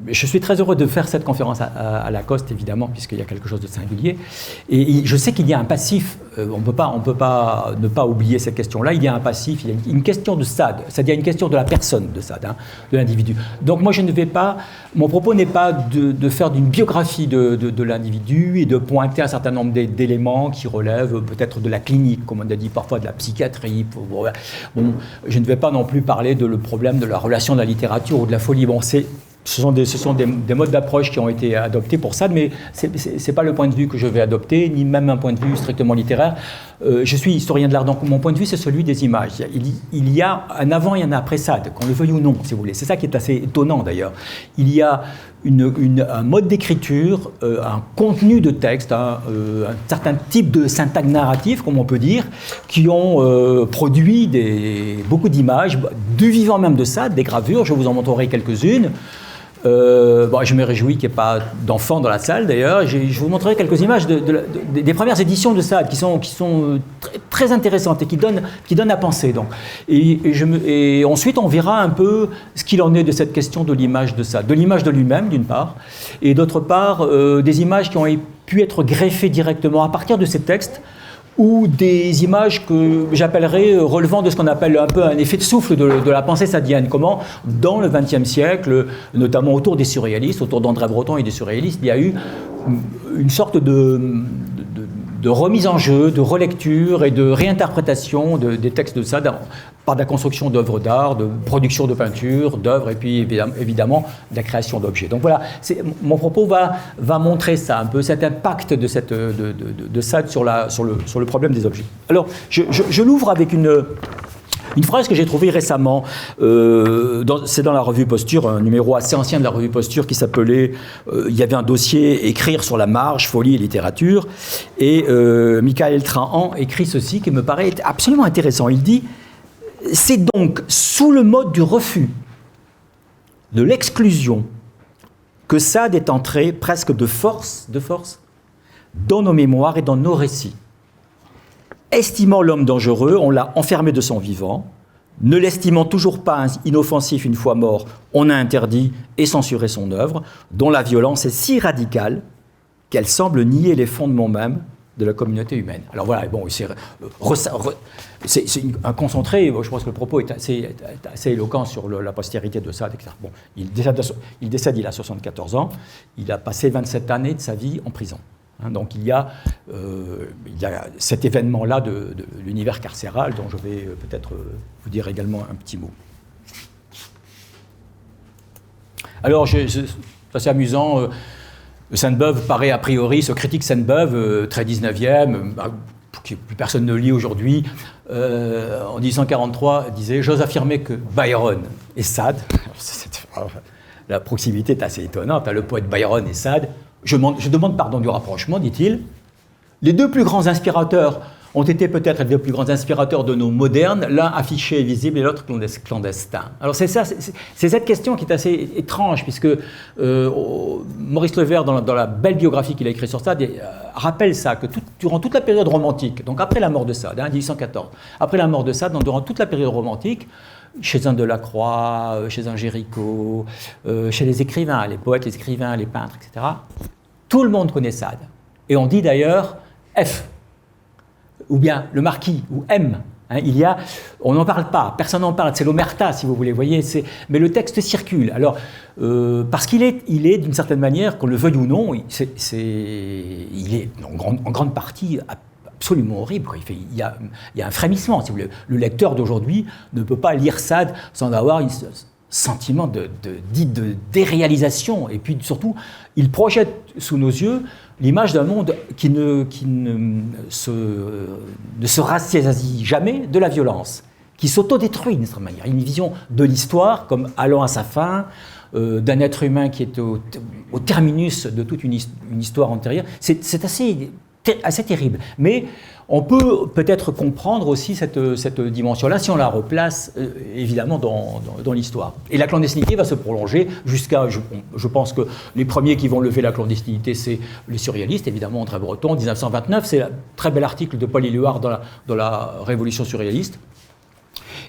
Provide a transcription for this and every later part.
Je suis très heureux de faire cette conférence à Lacoste, évidemment, puisqu'il y a quelque chose de singulier. Et je sais qu'il y a un passif, on ne peut pas ne pas oublier cette question-là, il y a un passif, il y a une question de Sade, c'est-à-dire une question de la personne de Sade, hein, de l'individu. Donc moi je ne vais pas, mon propos n'est pas de faire d'une biographie de l'individu et de pointer un certain nombre d'éléments qui relèvent peut-être de la clinique, comme on a dit parfois de la psychiatrie. Bon, je ne vais pas non plus parler le problème de la relation de la littérature ou de la folie. Bon, ce sont des modes d'approche qui ont été adoptés pour ça, mais ce n'est pas le point de vue que je vais adopter, ni même un point de vue strictement littéraire. Je suis historien de l'art, donc mon point de vue, c'est celui des images. Il y a un avant et un après Sade, qu'on le veuille ou non, si vous voulez. C'est ça qui est assez étonnant, d'ailleurs. Il y a un mode d'écriture, un contenu de texte, un certain type de syntaxe narrative, comme on peut dire, qui ont produit beaucoup d'images, du vivant même de Sade, des gravures, je vous en montrerai quelques-unes. Je me réjouis qu'il n'y ait pas d'enfants dans la salle d'ailleurs. Je vous montrerai quelques images des premières éditions de Sade qui sont très, très intéressantes et qui donnent à penser. Donc. Et ensuite on verra un peu ce qu'il en est de cette question de l'image de Sade, de l'image de lui-même d'une part, et d'autre part des images qui ont pu être greffées directement à partir de ces textes, ou des images que j'appellerais relevant de ce qu'on appelle un peu un effet de souffle de la pensée sadienne. Comment, dans le XXe siècle, notamment autour des surréalistes, autour d'André Breton et des surréalistes, il y a eu une sorte de remise en jeu, de relecture et de réinterprétation des textes de Sade par la construction d'œuvres d'art, de production de peinture, d'œuvres et puis évidemment de la création d'objets. Donc voilà, mon propos va montrer ça, un peu cet impact de Sade sur le problème des objets. Alors, je l'ouvre avec une phrase que j'ai trouvée récemment, c'est dans la revue Posture, un numéro assez ancien de la revue Posture qui s'appelait, il y avait un dossier écrire sur la marge, folie et littérature, et Michael Trahan écrit ceci qui me paraît absolument intéressant. Il dit « C'est donc sous le mode du refus, de l'exclusion, que Sade est entré presque de force dans nos mémoires et dans nos récits. Estimant l'homme dangereux, on l'a enfermé de son vivant. Ne l'estimant toujours pas inoffensif une fois mort, on a interdit et censuré son œuvre, dont la violence est si radicale qu'elle semble nier les fondements même de la communauté humaine. » Alors voilà, bon, c'est un concentré, je pense que le propos est assez éloquent sur la postérité de Sade, etc. Bon, il décède, il a 74 ans, il a passé 27 années de sa vie en prison. Donc il y a cet événement-là de l'univers carcéral dont je vais peut-être vous dire également un petit mot. Alors, c'est assez amusant, Sainte-Beuve paraît a priori, ce critique Sainte-Beuve, très 19e, que plus personne ne lit aujourd'hui, en 1843, disait « J'ose affirmer que Byron et Sade », la proximité est assez étonnante, le poète Byron et Sade, je demande pardon du rapprochement, dit-il. Les deux plus grands inspirateurs ont été peut-être les deux plus grands inspirateurs de nos modernes, l'un affiché et visible et l'autre clandestin. Alors c'est cette question qui est assez étrange, puisque Maurice Levert, dans la belle biographie qu'il a écrite sur Sade, rappelle ça, que durant toute la période romantique, donc après la mort de Sade, 1814, après la mort de Sade, durant toute la période romantique, chez un Delacroix, chez un Géricault, chez les écrivains, les poètes, les écrivains, les peintres, etc., tout le monde connaît Sade. Et on dit d'ailleurs F, ou bien le marquis, ou M. On n'en parle pas, personne n'en parle, c'est l'omerta, si vous voulez, voyez, mais le texte circule. Alors, parce qu'il est d'une certaine manière, qu'on le veuille ou non, il est en grande partie absolument horrible. Il y a un frémissement, si vous voulez. Le lecteur d'aujourd'hui ne peut pas lire Sade sans avoir un sentiment de déréalisation. Et puis surtout, il projette sous nos yeux l'image d'un monde qui ne se rassasie jamais de la violence, qui s'autodétruit d'une certaine manière. Une vision de l'histoire comme allant à sa fin, d'un être humain qui est au terminus de toute une histoire antérieure. C'est assez terrible. Mais on peut peut-être comprendre aussi cette dimension-là si on la replace évidemment dans l'histoire. Et la clandestinité va se prolonger jusqu'à, je pense que les premiers qui vont lever la clandestinité, c'est les surréalistes, évidemment André Breton, 1929, c'est un très bel article de Paul Éluard dans la Révolution surréaliste.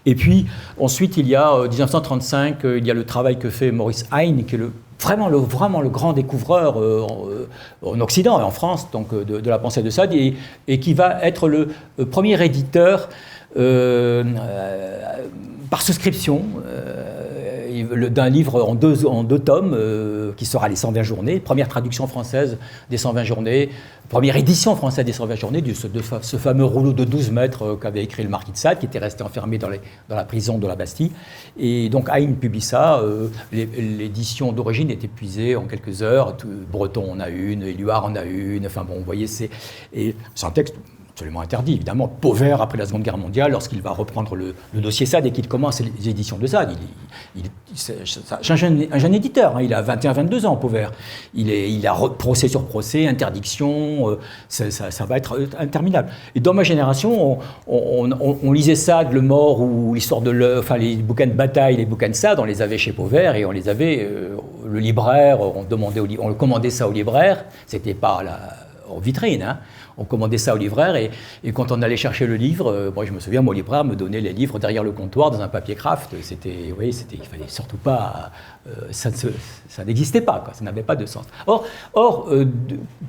Et puis ensuite il y a 1935, il y a le travail que fait Maurice Heine, qui est le vraiment le grand découvreur en Occident et en France donc, de la pensée de Sade et qui va être le premier éditeur par souscription d'un livre en deux tomes qui sera les 120 journées, première traduction française des 120 journées, première édition française des 120 journées de ce fameux rouleau de 12 mètres qu'avait écrit le marquis de Sade, qui était resté enfermé dans la prison de la Bastille. Et donc Haïn publie ça, l'édition d'origine est épuisée en quelques heures, Breton en a une, Éluard en a une, enfin bon, vous voyez, c'est un texte absolument interdit, évidemment. Pauvert, après la Seconde Guerre mondiale, lorsqu'il va reprendre le dossier Sade et qu'il commence les éditions de Sade, c'est un jeune éditeur, hein, il a 21-22 ans, Pauvert. Il a procès sur procès, interdiction, ça va être interminable. Et dans ma génération, on lisait Sade, Le Mort, ou l'histoire de enfin les bouquins de bataille, les bouquins de Sade, on les avait chez Pauvert, et on les avait, le libraire, on le commandait ça au libraire, c'était pas en vitrine, hein. On commandait ça au libraire et quand on allait chercher le livre, moi je me souviens, mon libraire me donnait les livres derrière le comptoir dans un papier craft. Il fallait surtout pas, ça n'existait pas, quoi, ça n'avait pas de sens. Or,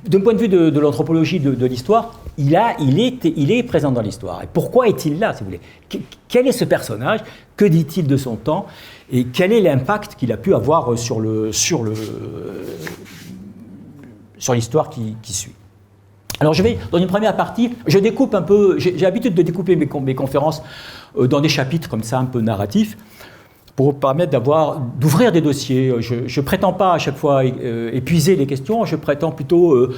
d'un point de vue de l'anthropologie de l'histoire, il est présent dans l'histoire. Et pourquoi est-il là, si vous voulez? Quel est ce personnage? Que dit-il de son temps? Et quel est l'impact qu'il a pu avoir sur l'histoire qui suit? Alors je vais, dans une première partie, je découpe un peu, j'ai l'habitude de découper mes conférences dans des chapitres comme ça, un peu narratifs, pour permettre d'ouvrir des dossiers. Je ne prétends pas à chaque fois épuiser les questions, je prétends plutôt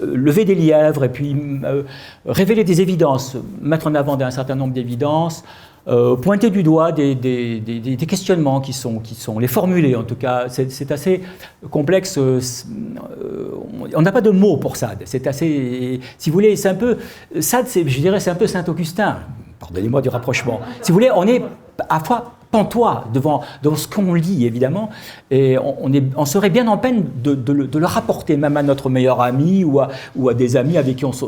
lever des lièvres et puis révéler des évidences, mettre en avant un certain nombre d'évidences, pointer du doigt des questionnements qui sont les formuler en tout cas. C'est assez complexe. On n'a pas de mots pour Sade. C'est assez, si vous voulez, c'est un peu Sade. Je dirais, c'est un peu Saint-Augustin. Pardonnez-moi du rapprochement. Si vous voulez, on est à la fois pantois devant ce qu'on lit, évidemment, et on serait bien en peine de le rapporter, même à notre meilleur ami ou à des amis avec qui on se...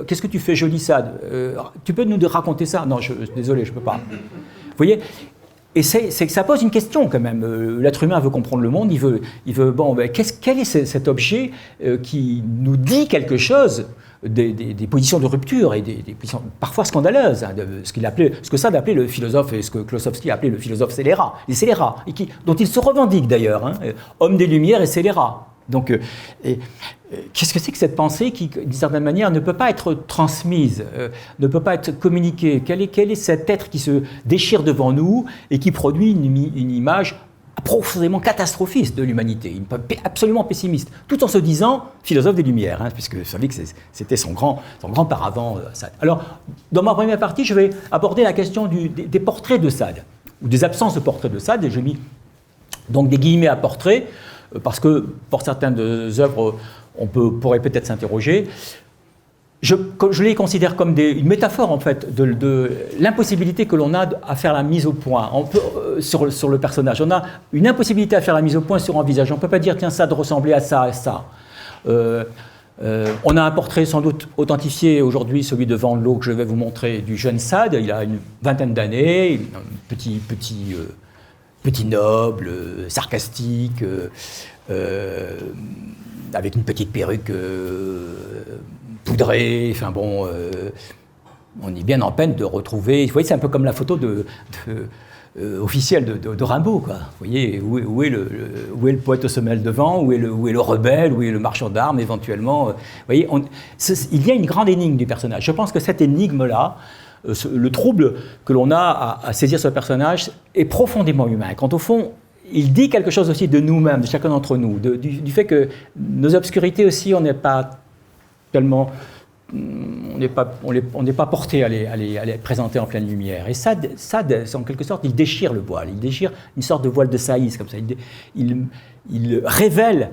Qu'est-ce que tu fais, joli Sade? Tu peux nous raconter ça? Non, désolé, je ne peux pas. Vous voyez? Et c'est que ça pose une question quand même. L'être humain veut comprendre le monde, il veut bon, ben, quel est cet objet qui nous dit quelque chose des positions de rupture et des positions parfois scandaleuses, hein, ce que Sade appelait le philosophe et ce que Klossowski appelait le philosophe scélérat, les scélérats, dont il se revendique d'ailleurs, hein, homme des Lumières et scélérat. Donc, qu'est-ce que c'est que cette pensée qui, d'une certaine manière, ne peut pas être transmise, ne peut pas être communiquée? Quel est cet être qui se déchire devant nous et qui produit une image profondément catastrophiste de l'humanité, absolument pessimiste, tout en se disant philosophe des Lumières, hein, puisque vous savez que c'était son grand paravent, Sade. Alors, dans ma première partie, je vais aborder la question des portraits de Sade, ou des absences de portraits de Sade, et j'ai mis donc des guillemets à portrait, parce que pour certaines œuvres, on pourrait peut-être s'interroger. Je les considère comme une métaphore, en fait, de l'impossibilité que l'on a à faire la mise au point sur le personnage. On a une impossibilité à faire la mise au point sur un visage. On ne peut pas dire, tiens, ça de ressembler à ça, à ça. On a un portrait sans doute authentifié aujourd'hui, celui de Van Loo que je vais vous montrer, du jeune Sade. Il a une vingtaine d'années, petit noble, sarcastique, avec une petite perruque poudrée, enfin bon, on est bien en peine de retrouver. Vous voyez, c'est un peu comme la photo officielle de Rimbaud, quoi. Vous voyez, où est le poète aux semelles de vent, où est le rebelle, où est le marchand d'armes, éventuellement. Vous voyez, il y a une grande énigme du personnage. Je pense que cette énigme-là, le trouble que l'on a à saisir ce personnage est profondément humain. Quand au fond, il dit quelque chose aussi de nous-mêmes, de chacun d'entre nous, du fait que nos obscurités aussi, on n'est pas tellement, on n'est pas porté à les présenter en pleine lumière. Et Sade, en quelque sorte, il déchire le voile, il déchire une sorte de voile de saïs comme ça. Il révèle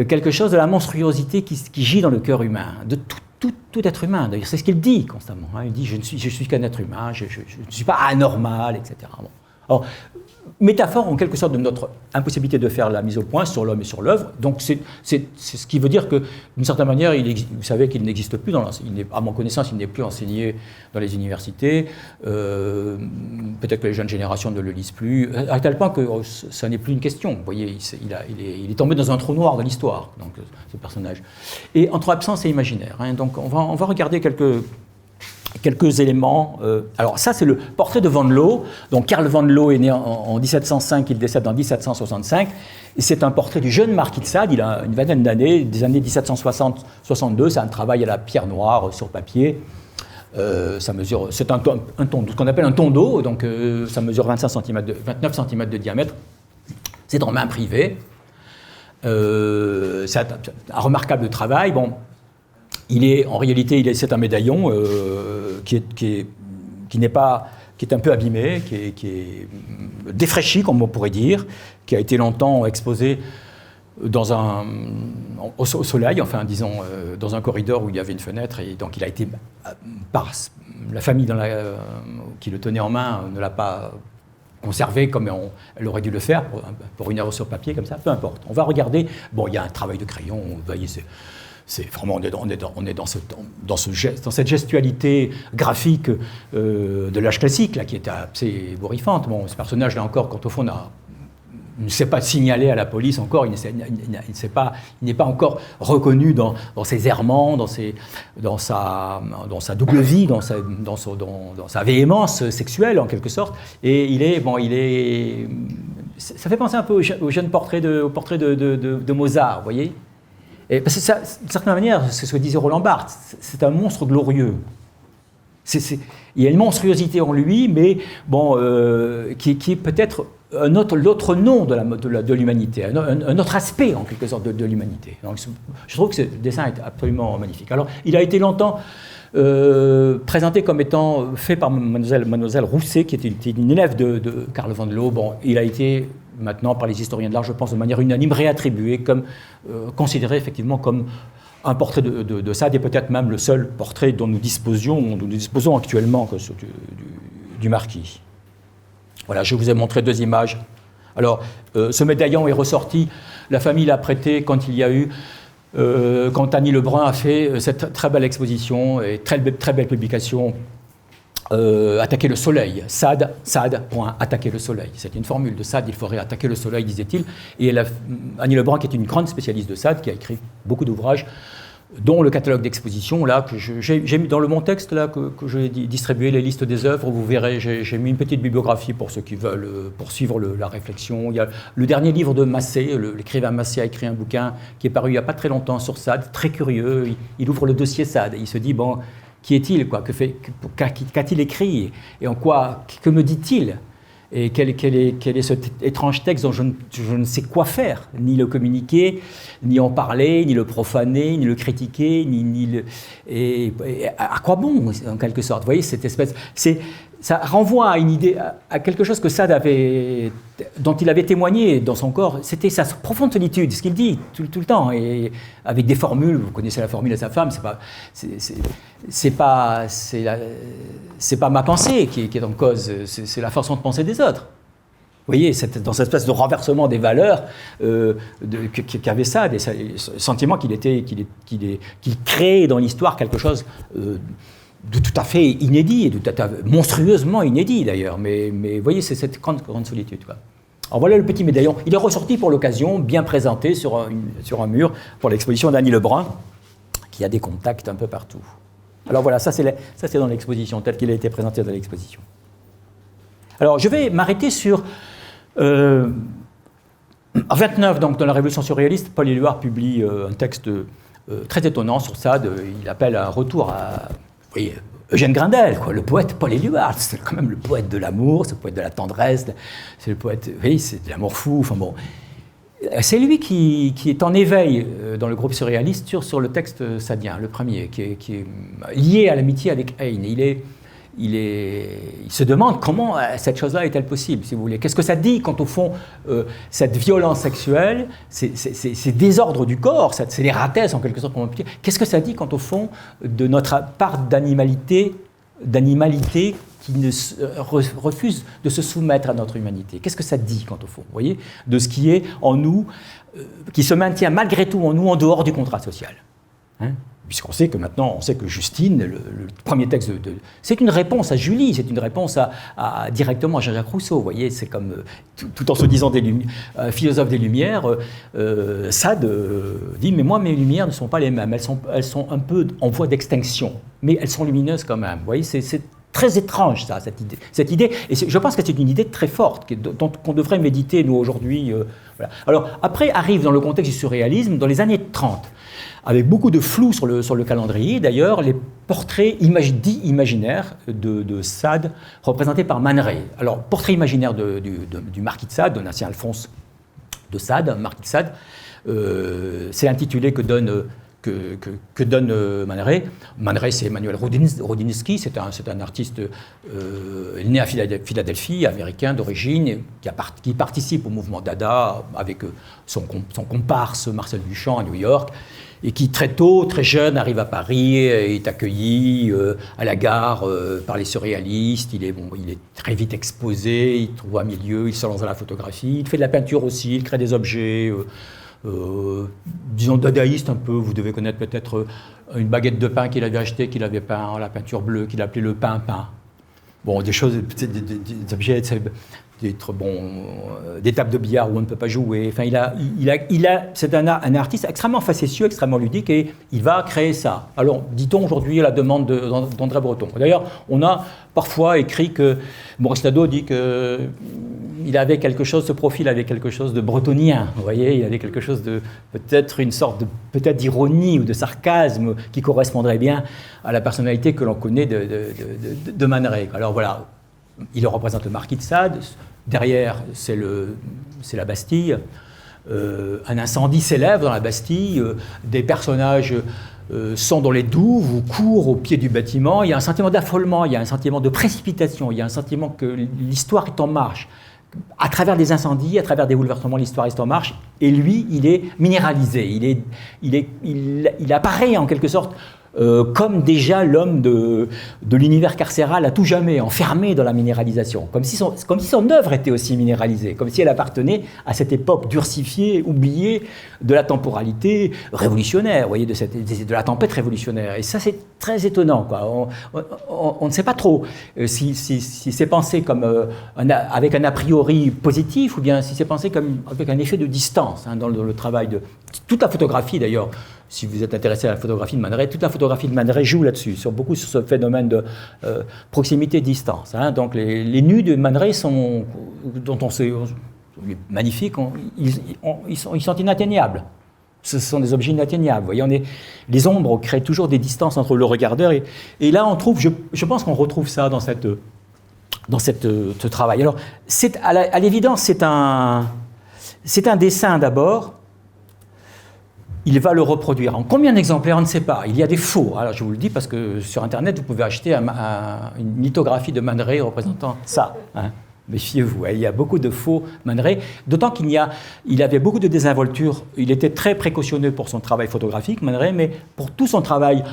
quelque chose de la monstruosité qui gît dans le cœur humain, de tout être humain. D'ailleurs, c'est ce qu'il dit constamment. Hein. Il dit je suis qu'un être humain, je ne suis pas anormal, etc. Bon. Alors, métaphore en quelque sorte de notre impossibilité de faire la mise au point sur l'homme et sur l'œuvre. Donc c'est ce qui veut dire que, d'une certaine manière, vous savez qu'il n'existe plus, à mon connaissance, il n'est plus enseigné dans les universités. Peut-être que les jeunes générations ne le lisent plus, à tel point que ça n'est plus une question. Vous voyez, il est tombé dans un trou noir de l'histoire, donc ce personnage. Et entre absence et imaginaire. Hein, donc on va regarder quelques éléments. Alors ça, c'est le portrait de Van Loo. Donc Karl Van Loo est né en 1705, il décède en 1765. Et c'est un portrait du jeune marquis de Sade. Il a une vingtaine d'années, des années 1760-62. C'est un travail à la pierre noire sur papier. Ça mesure, c'est ce qu'on appelle un tondo. Donc ça mesure 29 cm de diamètre. C'est en main privée. C'est un remarquable travail. Bon. En réalité, c'est un médaillon qui est un peu abîmé, qui est défraîchi, comme on pourrait dire, qui a été longtemps exposé au soleil, enfin disons, dans un corridor où il y avait une fenêtre, et donc il a été, par la famille qui le tenait en main, ne l'a pas conservé comme elle aurait dû le faire pour une œuvre sur papier, comme ça, peu importe. On va regarder, bon, il y a un travail de crayon, vous voyez, c'est vraiment, on est dans cette gestualité graphique de l'âge classique, là, qui est assez ébouriffante. Bon, ce personnage-là encore, quand au fond, il ne sait pas signaler à la police encore, il n'est pas encore reconnu dans ses errements, dans sa double vie, dans sa véhémence sexuelle, en quelque sorte. Et ça fait penser un peu au jeune portrait de Mozart, vous voyez. Et parce que d'une certaine manière, c'est ce que disait Roland Barthes, c'est un monstre glorieux. Il y a une monstruosité en lui, mais bon, qui est peut-être l'autre nom de l'humanité, un autre aspect en quelque sorte de l'humanité. Donc, je trouve que ce dessin est absolument magnifique. Alors, il a été longtemps présenté comme étant fait par Mademoiselle Rousset, qui était une élève de Karl Van Loo. Bon, il a été maintenant par les historiens de l'art, je pense, de manière unanime réattribué, comme considéré effectivement comme un portrait de Sade, et peut-être même le seul portrait dont nous disposons actuellement du marquis. Voilà, je vous ai montré 2 images. Alors, ce médaillon est ressorti, la famille l'a prêté quand il y a eu, quand Annie Lebrun a fait cette très belle exposition et très belle publication, attaquer le soleil, Sade, attaquer le soleil. C'était une formule de Sade, il faudrait attaquer le soleil, disait-il. Et Annie Lebrun, qui est une grande spécialiste de Sade, qui a écrit beaucoup d'ouvrages, dont le catalogue d'exposition, là, que j'ai mis dans mon texte, là, que j'ai distribué, les listes des œuvres, vous verrez, j'ai mis une petite bibliographie pour ceux qui veulent poursuivre la réflexion. Il y a le dernier livre de Massé, l'écrivain Massé a écrit un bouquin qui est paru il n'y a pas très longtemps sur Sade, très curieux, il ouvre le dossier Sade, il se dit, bon, qui est-il, quoi, qu'a-t-il écrit, et en quoi, que me dit-il? Et quel est cet étrange texte dont je ne sais quoi faire, ni le communiquer, ni en parler, ni le profaner, ni le critiquer, et à quoi bon, en quelque sorte. Vous voyez, cette espèce... Ça renvoie à une idée, à quelque chose que Sade dont il avait témoigné dans son corps. C'était sa profonde solitude, ce qu'il dit tout le temps, et avec des formules. Vous connaissez la formule à sa femme. C'est pas ma pensée qui est en cause. C'est la façon de penser des autres. Vous voyez, dans cette espèce de renversement des valeurs qu'avait Sade, et ce sentiment qu'il créait dans l'histoire quelque chose de tout à fait inédit, et monstrueusement inédit d'ailleurs, mais vous voyez, c'est cette grande solitude, quoi. Alors voilà le petit médaillon, il est ressorti pour l'occasion, bien présenté sur un mur, pour l'exposition d'Annie Lebrun, qui a des contacts un peu partout. Alors voilà, ça c'est dans l'exposition, tel qu'il a été présenté dans l'exposition. Alors je vais m'arrêter sur... en 29, donc, dans la Révolution surréaliste, Paul Éluard publie un texte très étonnant sur Sade. Il appelle un retour à... Oui, Eugène Grindel, quoi, le poète Paul Éluard, c'est quand même le poète de l'amour, c'est le poète de la tendresse, c'est le poète, oui, c'est de l'amour fou, enfin bon. C'est lui qui est en éveil dans le groupe surréaliste sur le texte sadien, le premier, qui est lié à l'amitié avec Heine. Il se demande comment cette chose-là est-elle possible, si vous voulez. Qu'est-ce que ça dit quand, au fond, cette violence sexuelle, ces désordres du corps, c'est les ratesses, en quelque sorte, qu'est-ce que ça dit quand, au fond, de notre part d'animalité, d'animalité qui refuse de se soumettre à notre humanité. Qu'est-ce que ça dit, quant au fond, vous voyez, de ce qui est en nous, qui se maintient malgré tout en nous, en dehors du contrat social, hein? Puisqu'on sait que maintenant, on sait que Justine, le premier texte c'est une réponse à Julie, c'est une réponse directement à Jean-Jacques Rousseau, vous voyez, c'est comme, tout en se disant philosophe des Lumières, Sade dit, mais moi, mes lumières ne sont pas les mêmes, elles sont un peu en voie d'extinction, mais elles sont lumineuses quand même, vous voyez, c'est très étrange, ça, cette idée. Et je pense que c'est une idée très forte, qu'on devrait méditer, nous, aujourd'hui. Voilà. Alors, après, arrive dans le contexte du surréalisme, dans les années 30, avec beaucoup de flou sur le calendrier, d'ailleurs, les portraits dits imaginaires de Sade, représentés par Man Ray. Alors, portrait imaginaire du marquis de Sade, de l'ancien Alphonse de Sade, marquis de Sade, c'est l'intitulé que donne Man Ray. Man Ray, c'est Emmanuel Rudinsky, c'est un artiste né à Philadelphie, américain d'origine, qui participe au mouvement Dada avec son comparse Marcel Duchamp à New York, et qui très tôt, très jeune, arrive à Paris, est accueilli à la gare par les surréalistes, il est très vite exposé, il trouve un milieu, il se lance dans la photographie, il fait de la peinture aussi, il crée des objets, disons dadaïste un peu. Vous devez connaître peut-être une baguette de pain qu'il avait achetée, qu'il avait peint en la peinture bleue, qu'il appelait le pain-pain. Bon, des choses, des objets, des tables de billard où on ne peut pas jouer. Enfin, c'est un artiste extrêmement facétieux, extrêmement ludique, et il va créer ça. Alors, dit-on aujourd'hui à la demande d'André Breton. D'ailleurs, on a parfois écrit que Maurice Nadeau dit que ce profil avait quelque chose de bretonien. Vous voyez, il avait quelque chose de, peut-être une sorte d'ironie ou de sarcasme qui correspondrait bien à la personnalité que l'on connaît de Man Ray. Alors voilà. Il représente le marquis de Sade. Derrière, c'est la Bastille. Un incendie s'élève dans la Bastille. Des personnages sont dans les douves ou courent au pied du bâtiment. Il y a un sentiment d'affolement, il y a un sentiment de précipitation, il y a un sentiment que l'histoire est en marche. À travers des incendies, à travers des bouleversements, l'histoire est en marche. Et lui, il est minéralisé. Il apparaît en quelque sorte comme déjà l'homme de l'univers carcéral à tout jamais, enfermé dans la minéralisation, comme si son œuvre était aussi minéralisée, comme si elle appartenait à cette époque durcifiée, oubliée de la temporalité révolutionnaire, vous voyez, de la tempête révolutionnaire. Et ça, c'est très étonnant, quoi. On ne sait pas trop si c'est pensé comme avec un a priori positif, ou bien si c'est pensé comme avec un effet de distance, hein, dans le travail de toute la photographie, d'ailleurs. Si vous êtes intéressé à la photographie de Man Ray, toute la photographie de Man Ray joue là-dessus, sur ce phénomène de proximité-distance. Hein. Donc les nus de Man Ray dont on sait, magnifiques, ils sont inatteignables. Ce sont des objets inatteignables. Vous voyez, les ombres créent toujours des distances entre le regardeur et là on trouve, je pense qu'on retrouve ça dans ce travail. Alors à l'évidence c'est un dessin d'abord. Il va le reproduire. En combien d'exemplaires, on ne sait pas. Il y a des faux. Alors je vous le dis parce que sur Internet, vous pouvez acheter une lithographie de Man Ray représentant ça. Hein. Méfiez-vous, il y a beaucoup de faux Man Ray, d'autant il avait beaucoup de désinvolture. Il était très précautionneux pour son travail photographique, Man Ray, mais pour tout son travail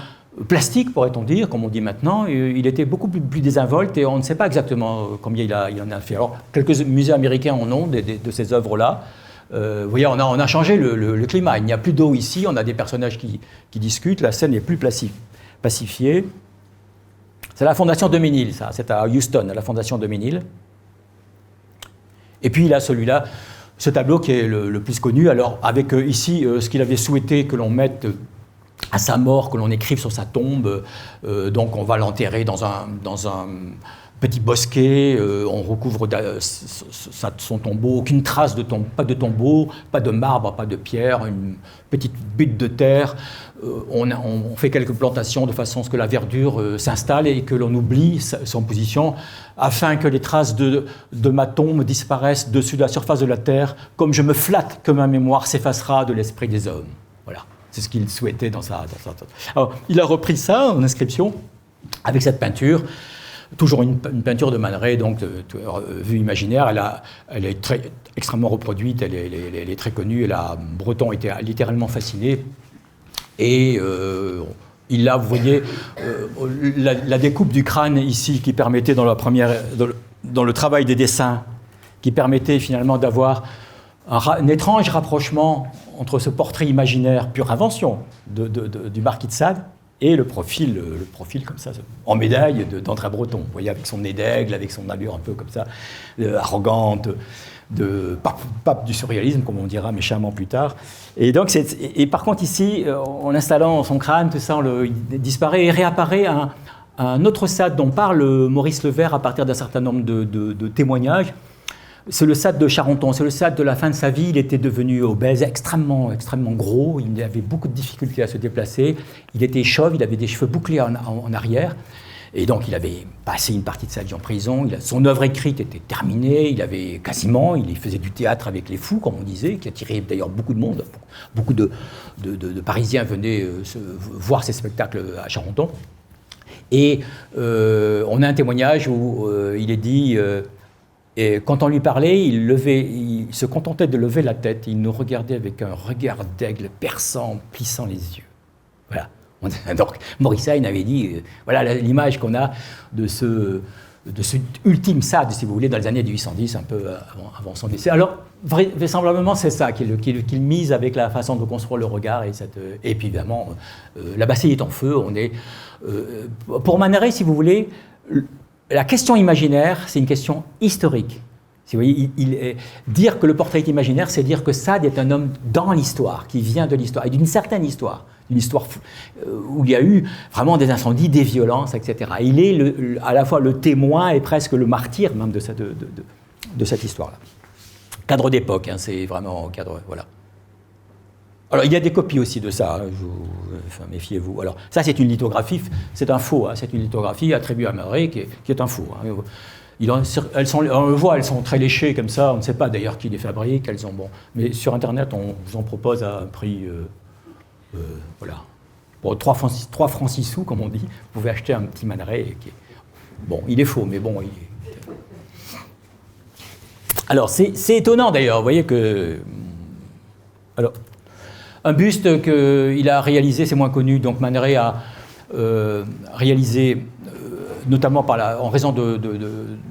plastique, pourrait-on dire, comme on dit maintenant, il était beaucoup plus désinvolte et on ne sait pas exactement combien il en a fait. Alors, quelques musées américains en ont de ces œuvres-là. Vous voyez, on a changé le climat. Il n'y a plus d'eau ici, on a des personnages qui discutent, la scène est plus pacifiée. C'est la Fondation Daumesnil, ça. C'est à Houston, à la Fondation Daumesnil. Et puis il a celui-là, ce tableau qui est le plus connu. Alors, avec ici, ce qu'il avait souhaité que l'on mette à sa mort, que l'on écrive sur sa tombe. Donc, on va l'enterrer dans un petit bosquet, on recouvre son tombeau, aucune trace de tombeau, pas de tombeau, pas de marbre, pas de pierre, une petite butte de terre. On fait quelques plantations de façon à ce que la verdure s'installe et que l'on oublie son position, afin que les traces de ma tombe disparaissent dessus de la surface de la terre, comme je me flatte que ma mémoire s'effacera de l'esprit des hommes. Voilà, c'est ce qu'il souhaitait dans sa... Alors, il a repris ça en inscription, avec cette peinture. Toujours une peinture de Man Ray, donc vue imaginaire, elle est extrêmement reproduite, elle est très connue, Breton était littéralement fasciné, et il a, vous voyez, la découpe du crâne ici qui permettait dans le travail des dessins, qui permettait finalement d'avoir un étrange rapprochement entre ce portrait imaginaire, pure invention, du marquis de Sade, et le profil comme ça, en médaille d'André Breton. Vous voyez, avec son nez d'aigle, avec son allure un peu comme ça, arrogante, de pape du surréalisme, comme on dira méchamment plus tard. Et donc, par contre, ici, en installant son crâne, tout ça, il disparaît et réapparaît un autre Sade dont parle Maurice Levert à partir d'un certain nombre de témoignages. C'est le Sade de Charenton, c'est le Sade de la fin de sa vie. Il était devenu obèse, extrêmement gros, il avait beaucoup de difficultés à se déplacer, il était chauve, il avait des cheveux bouclés en arrière, et donc il avait passé une partie de sa vie en prison. Son œuvre écrite était terminée, il faisait du théâtre avec les fous, comme on disait, qui attirait d'ailleurs beaucoup de monde. Beaucoup de Parisiens venaient voir ses spectacles à Charenton. Et on a un témoignage où il est dit... Et quand on lui parlait, il se contentait de lever la tête. Il nous regardait avec un regard d'aigle perçant, plissant les yeux. Voilà. Donc, Maurice Hayne avait dit, voilà l'image qu'on a de ce ultime Sade, si vous voulez, dans les années 1810, un peu avant son décès. Alors, vraisemblablement, c'est ça qu'il mise avec la façon de construire le regard. Et puis, évidemment, la Bastille est en feu. Pour Man Ray, si vous voulez... La question imaginaire, c'est une question historique. Si vous voyez, dire que le portrait est imaginaire, c'est dire que Sade est un homme dans l'histoire, qui vient de l'histoire, et d'une certaine histoire, une histoire où il y a eu vraiment des incendies, des violences, etc. Il est à la fois le témoin et presque le martyr même de cette histoire-là. Cadre d'époque, hein, c'est vraiment cadre, voilà. Alors, il y a des copies aussi de ça, hein, méfiez-vous. Alors, ça, c'est une lithographie, c'est un faux, hein, c'est une lithographie attribuée à Man Ray qui est un faux. Hein. On le voit, elles sont très léchées comme ça, on ne sait pas d'ailleurs qui les fabrique, mais sur Internet, on vous en propose à un prix, voilà, pour 3 francs 6 sous, comme on dit, vous pouvez acheter un petit Man Ray bon, il est faux, mais bon, Alors, c'est étonnant d'ailleurs, vous voyez que... Alors... Un buste qu'il a réalisé, c'est moins connu, donc Man Ray a réalisé, notamment en raison de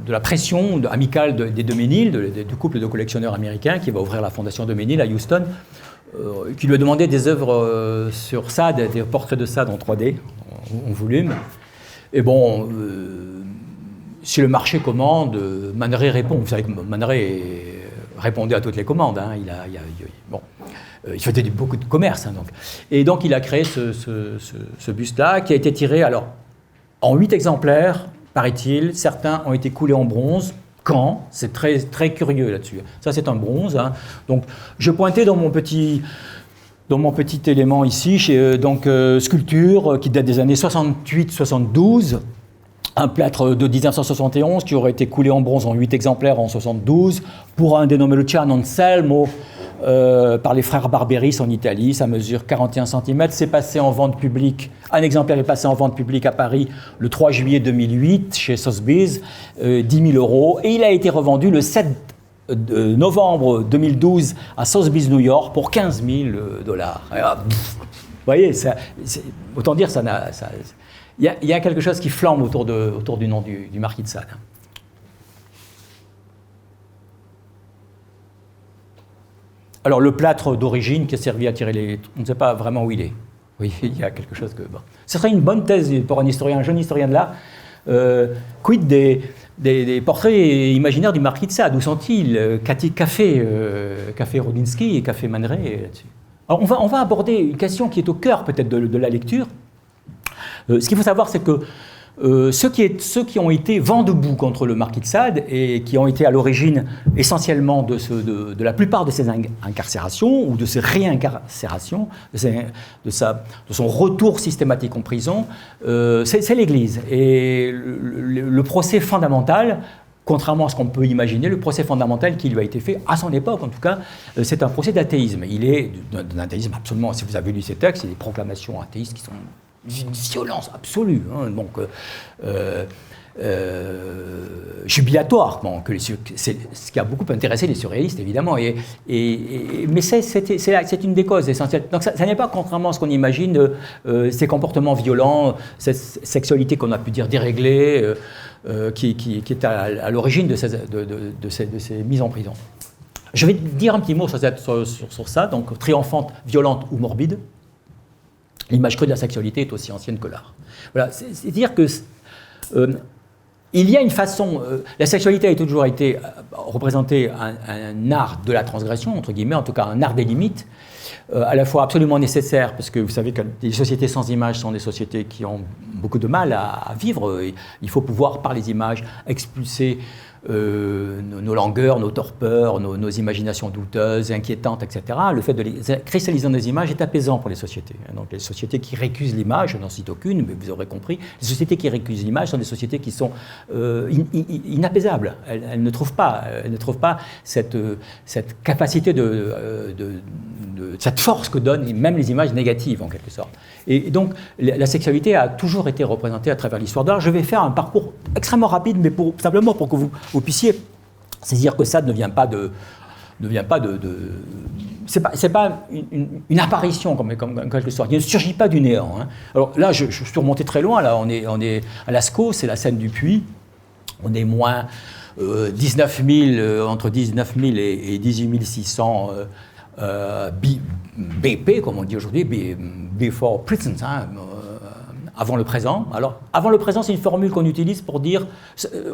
la pression amicale des de Ménil, du couple de collectionneurs américains qui va ouvrir la fondation de Ménil à Houston, qui lui a demandé des œuvres sur Sade, des portraits de Sade en 3D, en volume. Et bon, si le marché commande, Man Ray répond. Vous savez que Man Ray répondait à toutes les commandes. Hein. Bon. Il faisait beaucoup de commerce. Hein, donc. Et donc, il a créé ce buste-là, qui a été tiré en 8 exemplaires, paraît-il. Certains ont été coulés en bronze. Quand ? C'est très, très curieux là-dessus. Ça, c'est un bronze. Hein. Donc, je pointais dans mon petit élément ici, sculpture qui date des années 68-72. Un plâtre de 1971 qui aurait été coulé en bronze en 8 exemplaires en 72 pour un dénommé Luciano Anselmo, par les frères Barberis en Italie. Ça mesure 41 cm. C'est passé en vente publique. Un exemplaire est passé en vente publique à Paris le 3 juillet 2008 chez Sotheby's, 10 000 €. Et il a été revendu le 7 novembre 2012 à Sotheby's New York pour 15 000 $. Vous voyez, autant dire, il y a quelque chose qui flambe autour du nom du marquis de Sade. Alors, le plâtre d'origine qui a servi à tirer les... On ne sait pas vraiment où il est. Oui, il y a quelque chose que... Bon. Ce serait une bonne thèse pour un jeune historien de l'art. Quid des portraits imaginaires du marquis de Sade? Où sont-ils? Qu'a fait Rodinsky et qu'a fait Man Ray là-dessus? Alors, on va aborder une question qui est au cœur peut-être de la lecture. Ce qu'il faut savoir, c'est que ceux qui ont été vent debout contre le marquis de Sade et qui ont été à l'origine essentiellement de la plupart de ses incarcérations ou de ses réincarcérations, de son retour systématique en prison, c'est l'Église. Et le procès fondamental, contrairement à ce qu'on peut imaginer, le procès fondamental qui lui a été fait, à son époque en tout cas, c'est un procès d'athéisme. Il est d'un athéisme absolument, si vous avez lu ces textes, c'est des proclamations athéistes qui sont une violence absolue, hein, donc jubilatoire, bon, c'est ce qui a beaucoup intéressé les surréalistes, évidemment, mais c'est une des causes essentielles. Donc ça n'est pas, contrairement à ce qu'on imagine, ces comportements violents, cette sexualité qu'on a pu dire déréglée, qui est à l'origine de ces mises en prison. Je vais dire un petit mot sur ça, donc triomphante, violente ou morbide. L'image crue de la sexualité est aussi ancienne que l'art. Voilà, c'est-à-dire que il y a une façon, la sexualité a toujours été représentée un art de la transgression, entre guillemets, en tout cas un art des limites, à la fois absolument nécessaire, parce que vous savez que les sociétés sans images sont des sociétés qui ont beaucoup de mal à vivre. Il faut pouvoir, par les images, expulser nos langueurs, nos torpeurs, nos imaginations douteuses, inquiétantes, etc. Le fait de les cristalliser dans des images est apaisant pour les sociétés. Donc les sociétés qui récusent l'image, je n'en cite aucune, mais vous aurez compris, les sociétés qui récusent l'image sont des sociétés qui sont inapaisables. Elles ne trouvent pas cette capacité cette force que donnent même les images négatives, en quelque sorte. Et donc, la sexualité a toujours été représentée à travers l'histoire de l'art. Je vais faire un parcours extrêmement rapide, mais simplement pour que vous puissiez saisir que ça ne vient pas de c'est pas une apparition comme quelque sorte. Il ne surgit pas du néant. Hein. Alors là, je suis remonté très loin. Là, on est à Lascaux, c'est la scène du Puy. On est moins 19 000, entre 19 000 et 18 600 BP, comme on dit aujourd'hui, before present, hein, avant le présent. Alors, avant le présent, c'est une formule qu'on utilise pour dire,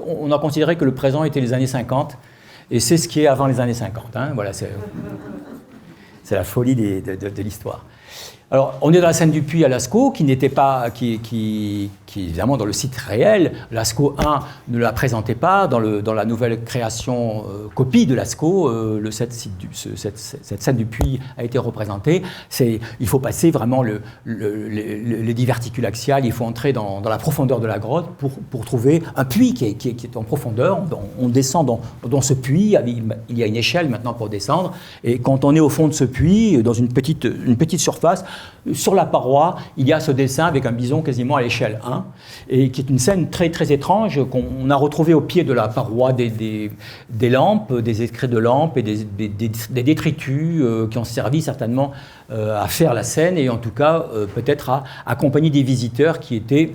on a considéré que le présent était les années 50, et c'est ce qui est avant les années 50. Hein, voilà, c'est la folie de l'histoire. Alors, on est dans la scène du Puy à Lascaux, qui n'était pas, qui évidemment dans le site réel. Lascaux 1 ne la présentait pas. Dans la nouvelle création copie de Lascaux, cette scène du Puy a été représentée. Il faut passer vraiment le diverticule axial. Il faut entrer dans la profondeur de la grotte pour trouver un puits qui est en profondeur. On descend dans ce puits. Il y a une échelle maintenant pour descendre. Et quand on est au fond de ce puits, dans une petite surface, sur la paroi, il y a ce dessin avec un bison quasiment à l'échelle 1, et qui est une scène très, très étrange qu'on a retrouvée au pied de la paroi des lampes, des écrits de lampes et des détritus qui ont servi certainement à faire la scène, et en tout cas peut-être à accompagner des visiteurs qui étaient,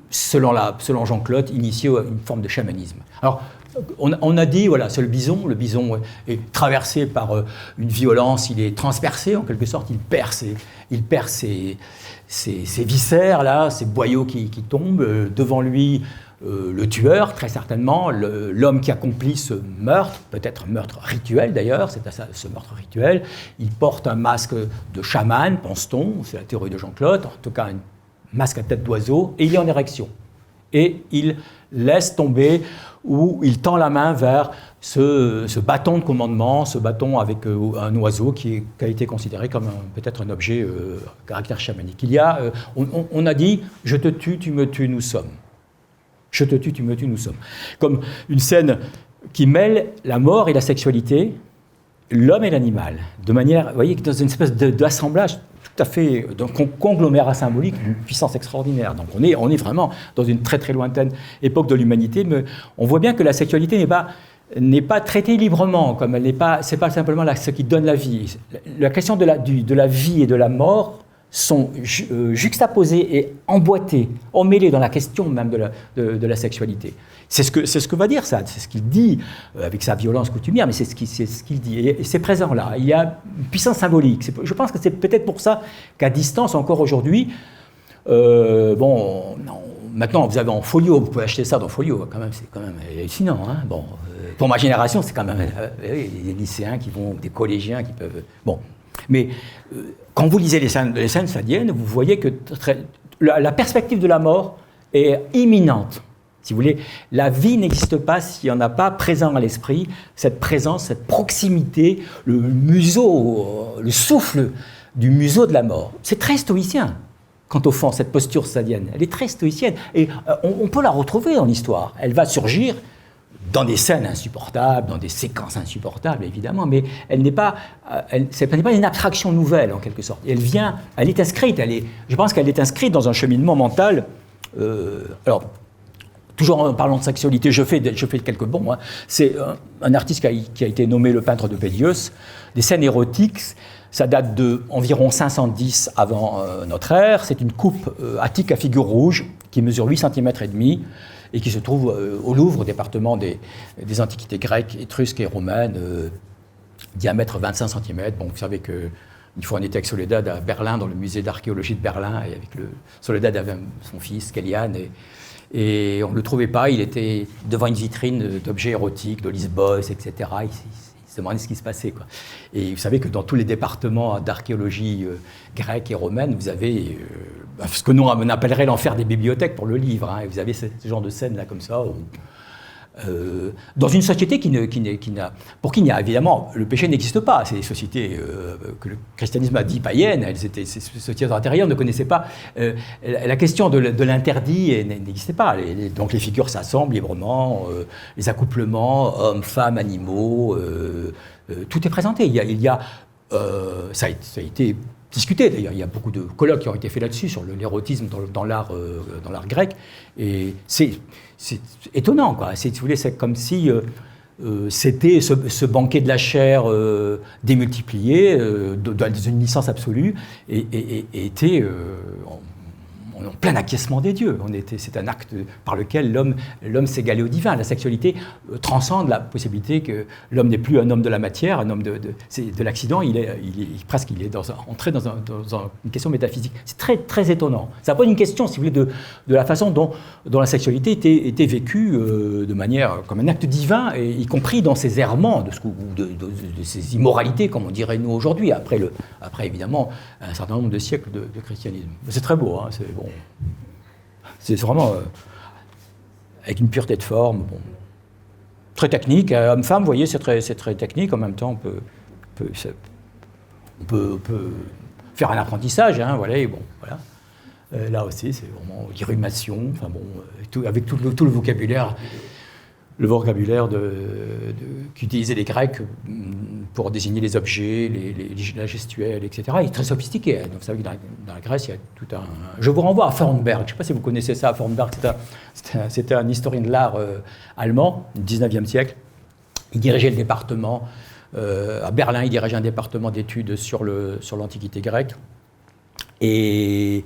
selon Jean-Claude, initiés à une forme de chamanisme. Alors, on a dit, voilà, c'est le bison est traversé par une violence, il est transpercé en quelque sorte, il perd ses viscères, là, ces boyaux qui tombent, devant lui le tueur, très certainement, l'homme qui accomplit ce meurtre, peut-être un meurtre rituel d'ailleurs, c'est ce meurtre rituel, il porte un masque de chaman, pense-t-on, c'est la théorie de Jean-Claude, en tout cas un masque à tête d'oiseau, et il est en érection. Et il laisse tomber, ou il tend la main vers ce bâton de commandement, ce bâton avec un oiseau qui a été considéré comme peut-être un objet à caractère chamanique. On a dit « je te tue, tu me tues, nous sommes ». Je te tue, tu me tues, nous sommes. Comme une scène qui mêle la mort et la sexualité, l'homme et l'animal, de manière, vous voyez, dans une espèce d'assemblage tout à fait, d'un conglomérat symbolique d'une puissance extraordinaire. Donc on est vraiment dans une très très lointaine époque de l'humanité, mais on voit bien que la sexualité n'est pas traitée librement, comme c'est pas simplement ce qui donne la vie. La question de la vie et de la mort sont juxtaposées et emboîtées, emmêlées dans la question même de la sexualité. C'est ce que va dire Sade, c'est ce qu'il dit avec sa violence coutumière, mais c'est ce qu'il dit. Et c'est présent là. Il y a une puissance symbolique. Je pense que c'est peut-être pour ça qu'à distance, encore aujourd'hui, maintenant vous avez en folio, vous pouvez acheter ça dans folio, quand même, c'est quand même hallucinant. Hein, pour ma génération, c'est quand même des lycéens des collégiens qui peuvent. Bon, mais quand vous lisez les scènes sadiennes, vous voyez que la perspective de la mort est imminente. Si vous voulez, la vie n'existe pas s'il n'y en a pas présent à l'esprit, cette présence, cette proximité, le museau, le souffle du museau de la mort. C'est très stoïcien, quant au fond, cette posture sadienne. Elle est très stoïcienne. Et on peut la retrouver dans l'histoire. Elle va surgir dans des scènes insupportables, dans des séquences insupportables, évidemment, mais elle n'est pas une abstraction nouvelle, en quelque sorte. Elle est inscrite, je pense qu'elle est inscrite dans un cheminement mental. Alors, toujours en parlant de sexualité, je fais quelques bons. Hein. C'est un artiste qui a été nommé le peintre de Bélius. Des scènes érotiques, ça date d'environ 510 avant notre ère. C'est une coupe attique à figure rouge qui mesure 8 cm et demi et qui se trouve au Louvre, au département des antiquités grecques, étrusques et romaines, diamètre 25 cm. Bon, vous savez que une fois, on était avec Soledad à Berlin, dans le musée d'archéologie de Berlin, et Soledad avait son fils, Kélian, et on ne le trouvait pas. Il était devant une vitrine d'objets érotiques, de Lisbonne, etc. Il se demandait ce qui se passait, quoi. Et vous savez que dans tous les départements d'archéologie grecque et romaine, vous avez ce que nous on appellerait l'enfer des bibliothèques pour le livre. Hein, et vous avez ce genre de scènes là comme ça. Dans une société pour qui il n'y a évidemment, le péché n'existe pas. C'est des sociétés que le christianisme a dit païennes, ces sociétés intérieures ne connaissaient pas. La question de l'interdit n'existait pas. Donc les figures s'assemblent librement, les accouplements, hommes, femmes, animaux, tout est présenté. Ça a été discuté d'ailleurs. Il y a beaucoup de colloques qui ont été faits là-dessus, sur l'érotisme dans l'art grec. Et c'est étonnant, quoi. Si vous voulez, c'est comme si c'était ce banquet de la chair démultiplié, dans une licence absolue, et était en plein acquiescement des dieux. C'est un acte par lequel l'homme s'égalait au divin. La sexualité transcende la possibilité que l'homme n'est plus un homme de la matière, un homme de l'accident. Il est entré dans une question métaphysique. C'est très, très étonnant. Ça pose une question, si vous voulez, de la façon dont la sexualité était vécue de manière comme un acte divin, et y compris dans ses errements, de ses immoralités, comme on dirait nous aujourd'hui, après évidemment un certain nombre de siècles de christianisme. C'est très beau, hein, c'est bon. C'est vraiment avec une pureté de forme, bon, très technique. Homme-femme, vous voyez, c'est très technique. En même temps, on peut faire un apprentissage, hein, voilà. Et bon, voilà. Là aussi, c'est vraiment l'irrumation, enfin bon, avec tout le vocabulaire. Le vocabulaire qu'utilisaient les Grecs pour désigner les objets, la gestuelle, etc. Il est très sophistiqué. Donc, vous savez que dans la Grèce, il y a tout un... Je vous renvoie à Fernberg. Je ne sais pas si vous connaissez ça. Fernberg, c'était un historien de l'art allemand du 19e siècle. Il dirigeait le département. À Berlin, il dirigeait un département d'études sur l'Antiquité grecque. Et...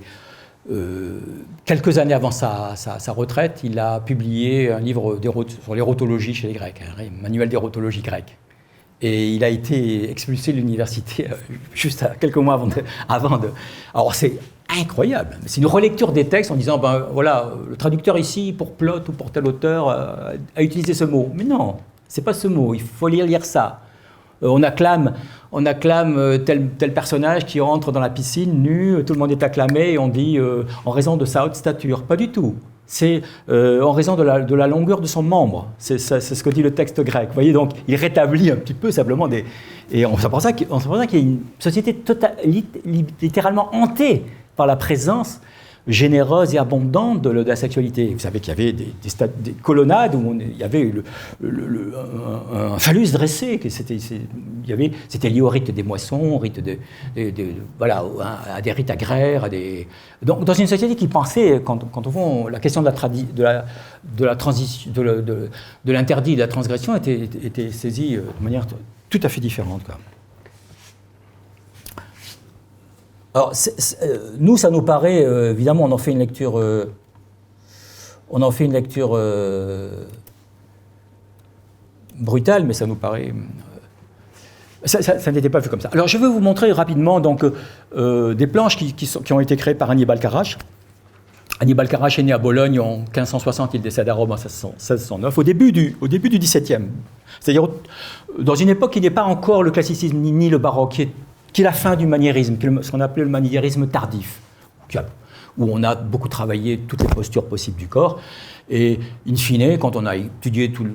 quelques années avant sa retraite, il a publié un livre sur l'érotologie chez les Grecs, un manuel d'érotologie grecque. Et il a été expulsé de l'université juste quelques mois avant de... Alors c'est incroyable, c'est une relecture des textes en disant, ben voilà, le traducteur ici, pour Plaute ou pour tel auteur, a utilisé ce mot. Mais non, c'est pas ce mot, il faut lire ça. On acclame tel personnage qui entre dans la piscine nu, tout le monde est acclamé et on dit en raison de sa haute stature. Pas du tout. C'est en raison de la longueur de son membre. C'est ce que dit le texte grec. Vous voyez, donc il rétablit un petit peu simplement des... Et c'est pour ça qu'il y a une société littéralement hantée par la présence généreuse et abondante de la sexualité. Vous savez qu'il y avait des colonnades où il y avait un phallus dressé. C'était lié au rite des moissons, voilà, à des rites agraires. Donc, dans une société qui pensait, quand au fond, la question de l'interdit et de la transgression était saisie de manière tout à fait différente, quoi. Alors, nous, ça nous paraît, évidemment, on en fait une lecture brutale, mais ça nous paraît... ça n'était pas vu comme ça. Alors, je vais vous montrer rapidement donc, des planches qui ont été créées par Annibal Carrach. Annibal Carrach est né à Bologne en 1560, il décède à Rome en 1609, au début du XVIIe. C'est-à-dire dans une époque qui n'est pas encore le classicisme ni le baroque, qui est la fin du maniérisme, ce qu'on appelait le maniérisme tardif, où on a beaucoup travaillé toutes les postures possibles du corps. Et in fine, quand on a étudié tout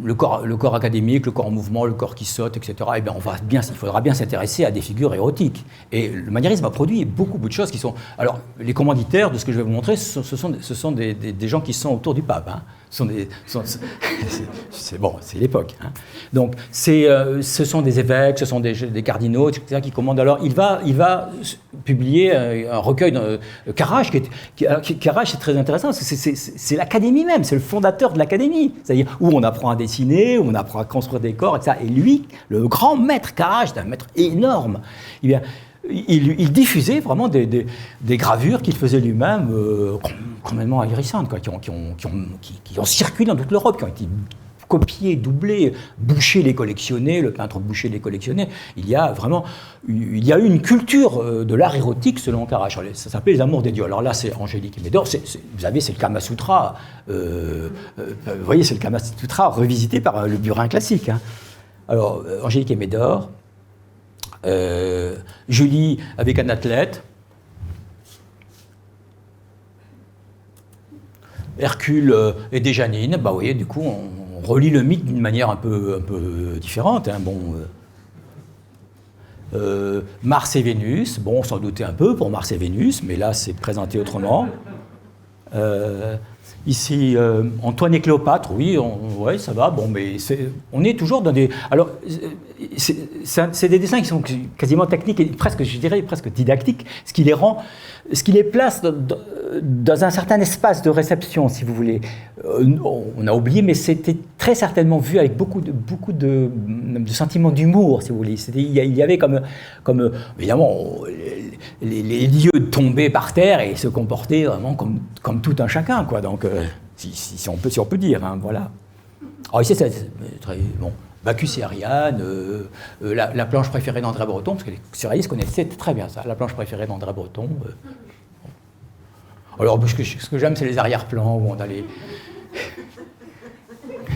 le corps académique, le corps en mouvement, le corps qui saute, etc., eh bien il faudra bien s'intéresser à des figures érotiques. Et le maniérisme a produit beaucoup de choses qui sont... Alors, les commanditaires de ce que je vais vous montrer, ce sont des gens qui sont autour du pape. Hein. C'est l'époque. Hein. Donc, ce sont des évêques, ce sont des cardinaux, etc., qui commandent. Alors, il va publier un recueil de Carrache. Carrache, c'est très intéressant, parce que c'est l'académie même, c'est le fondateur de l'académie. C'est-à-dire où on apprend à dessiner, où on apprend à construire des corps, etc. Et lui, le grand maître Carrache, c'est un maître énorme, eh bien, il diffusait vraiment des gravures qu'il faisait lui-même, complètement ahurissantes, quoi, qui ont circulé dans toute l'Europe, qui ont été copiés, doublés. Boucher les collectionnait, le peintre Boucher les collectionnait. Il y a eu une culture de l'art érotique selon Carrache. Ça s'appelait les amours des dieux. Alors là, c'est Angélique et Médor. Vous savez, c'est le Kama Sutra. Vous voyez, c'est le Kama Sutra revisité par le burin classique. Hein. Alors, Angélique et Médor. Julie avec un athlète, Hercule et Déjanine, bah vous voyez, du coup, on relie le mythe d'une manière un peu différente. Hein. Bon, Mars et Vénus, bon, on s'en doutait un peu pour Mars et Vénus, mais là, c'est présenté autrement. Ici, Antoine et Cléopâtre, oui, ouais, ça va, bon, mais on est toujours dans des... Alors, c'est des dessins qui sont quasiment techniques et presque, je dirais, presque didactiques, ce qui les place dans un certain espace de réception, si vous voulez. On a oublié, mais c'était très certainement vu avec beaucoup de sentiments d'humour, si vous voulez. Il y avait comme évidemment, les dieux tombaient par terre et se comportaient vraiment comme tout un chacun, quoi. Donc, si on peut dire, hein, voilà. Alors ici, c'est très bon. Bacchus et Ariane, la planche préférée d'André Breton, parce que les surréalistes connaissaient très bien ça, la planche préférée d'André Breton. Alors, ce que j'aime, c'est les arrière-plans où on a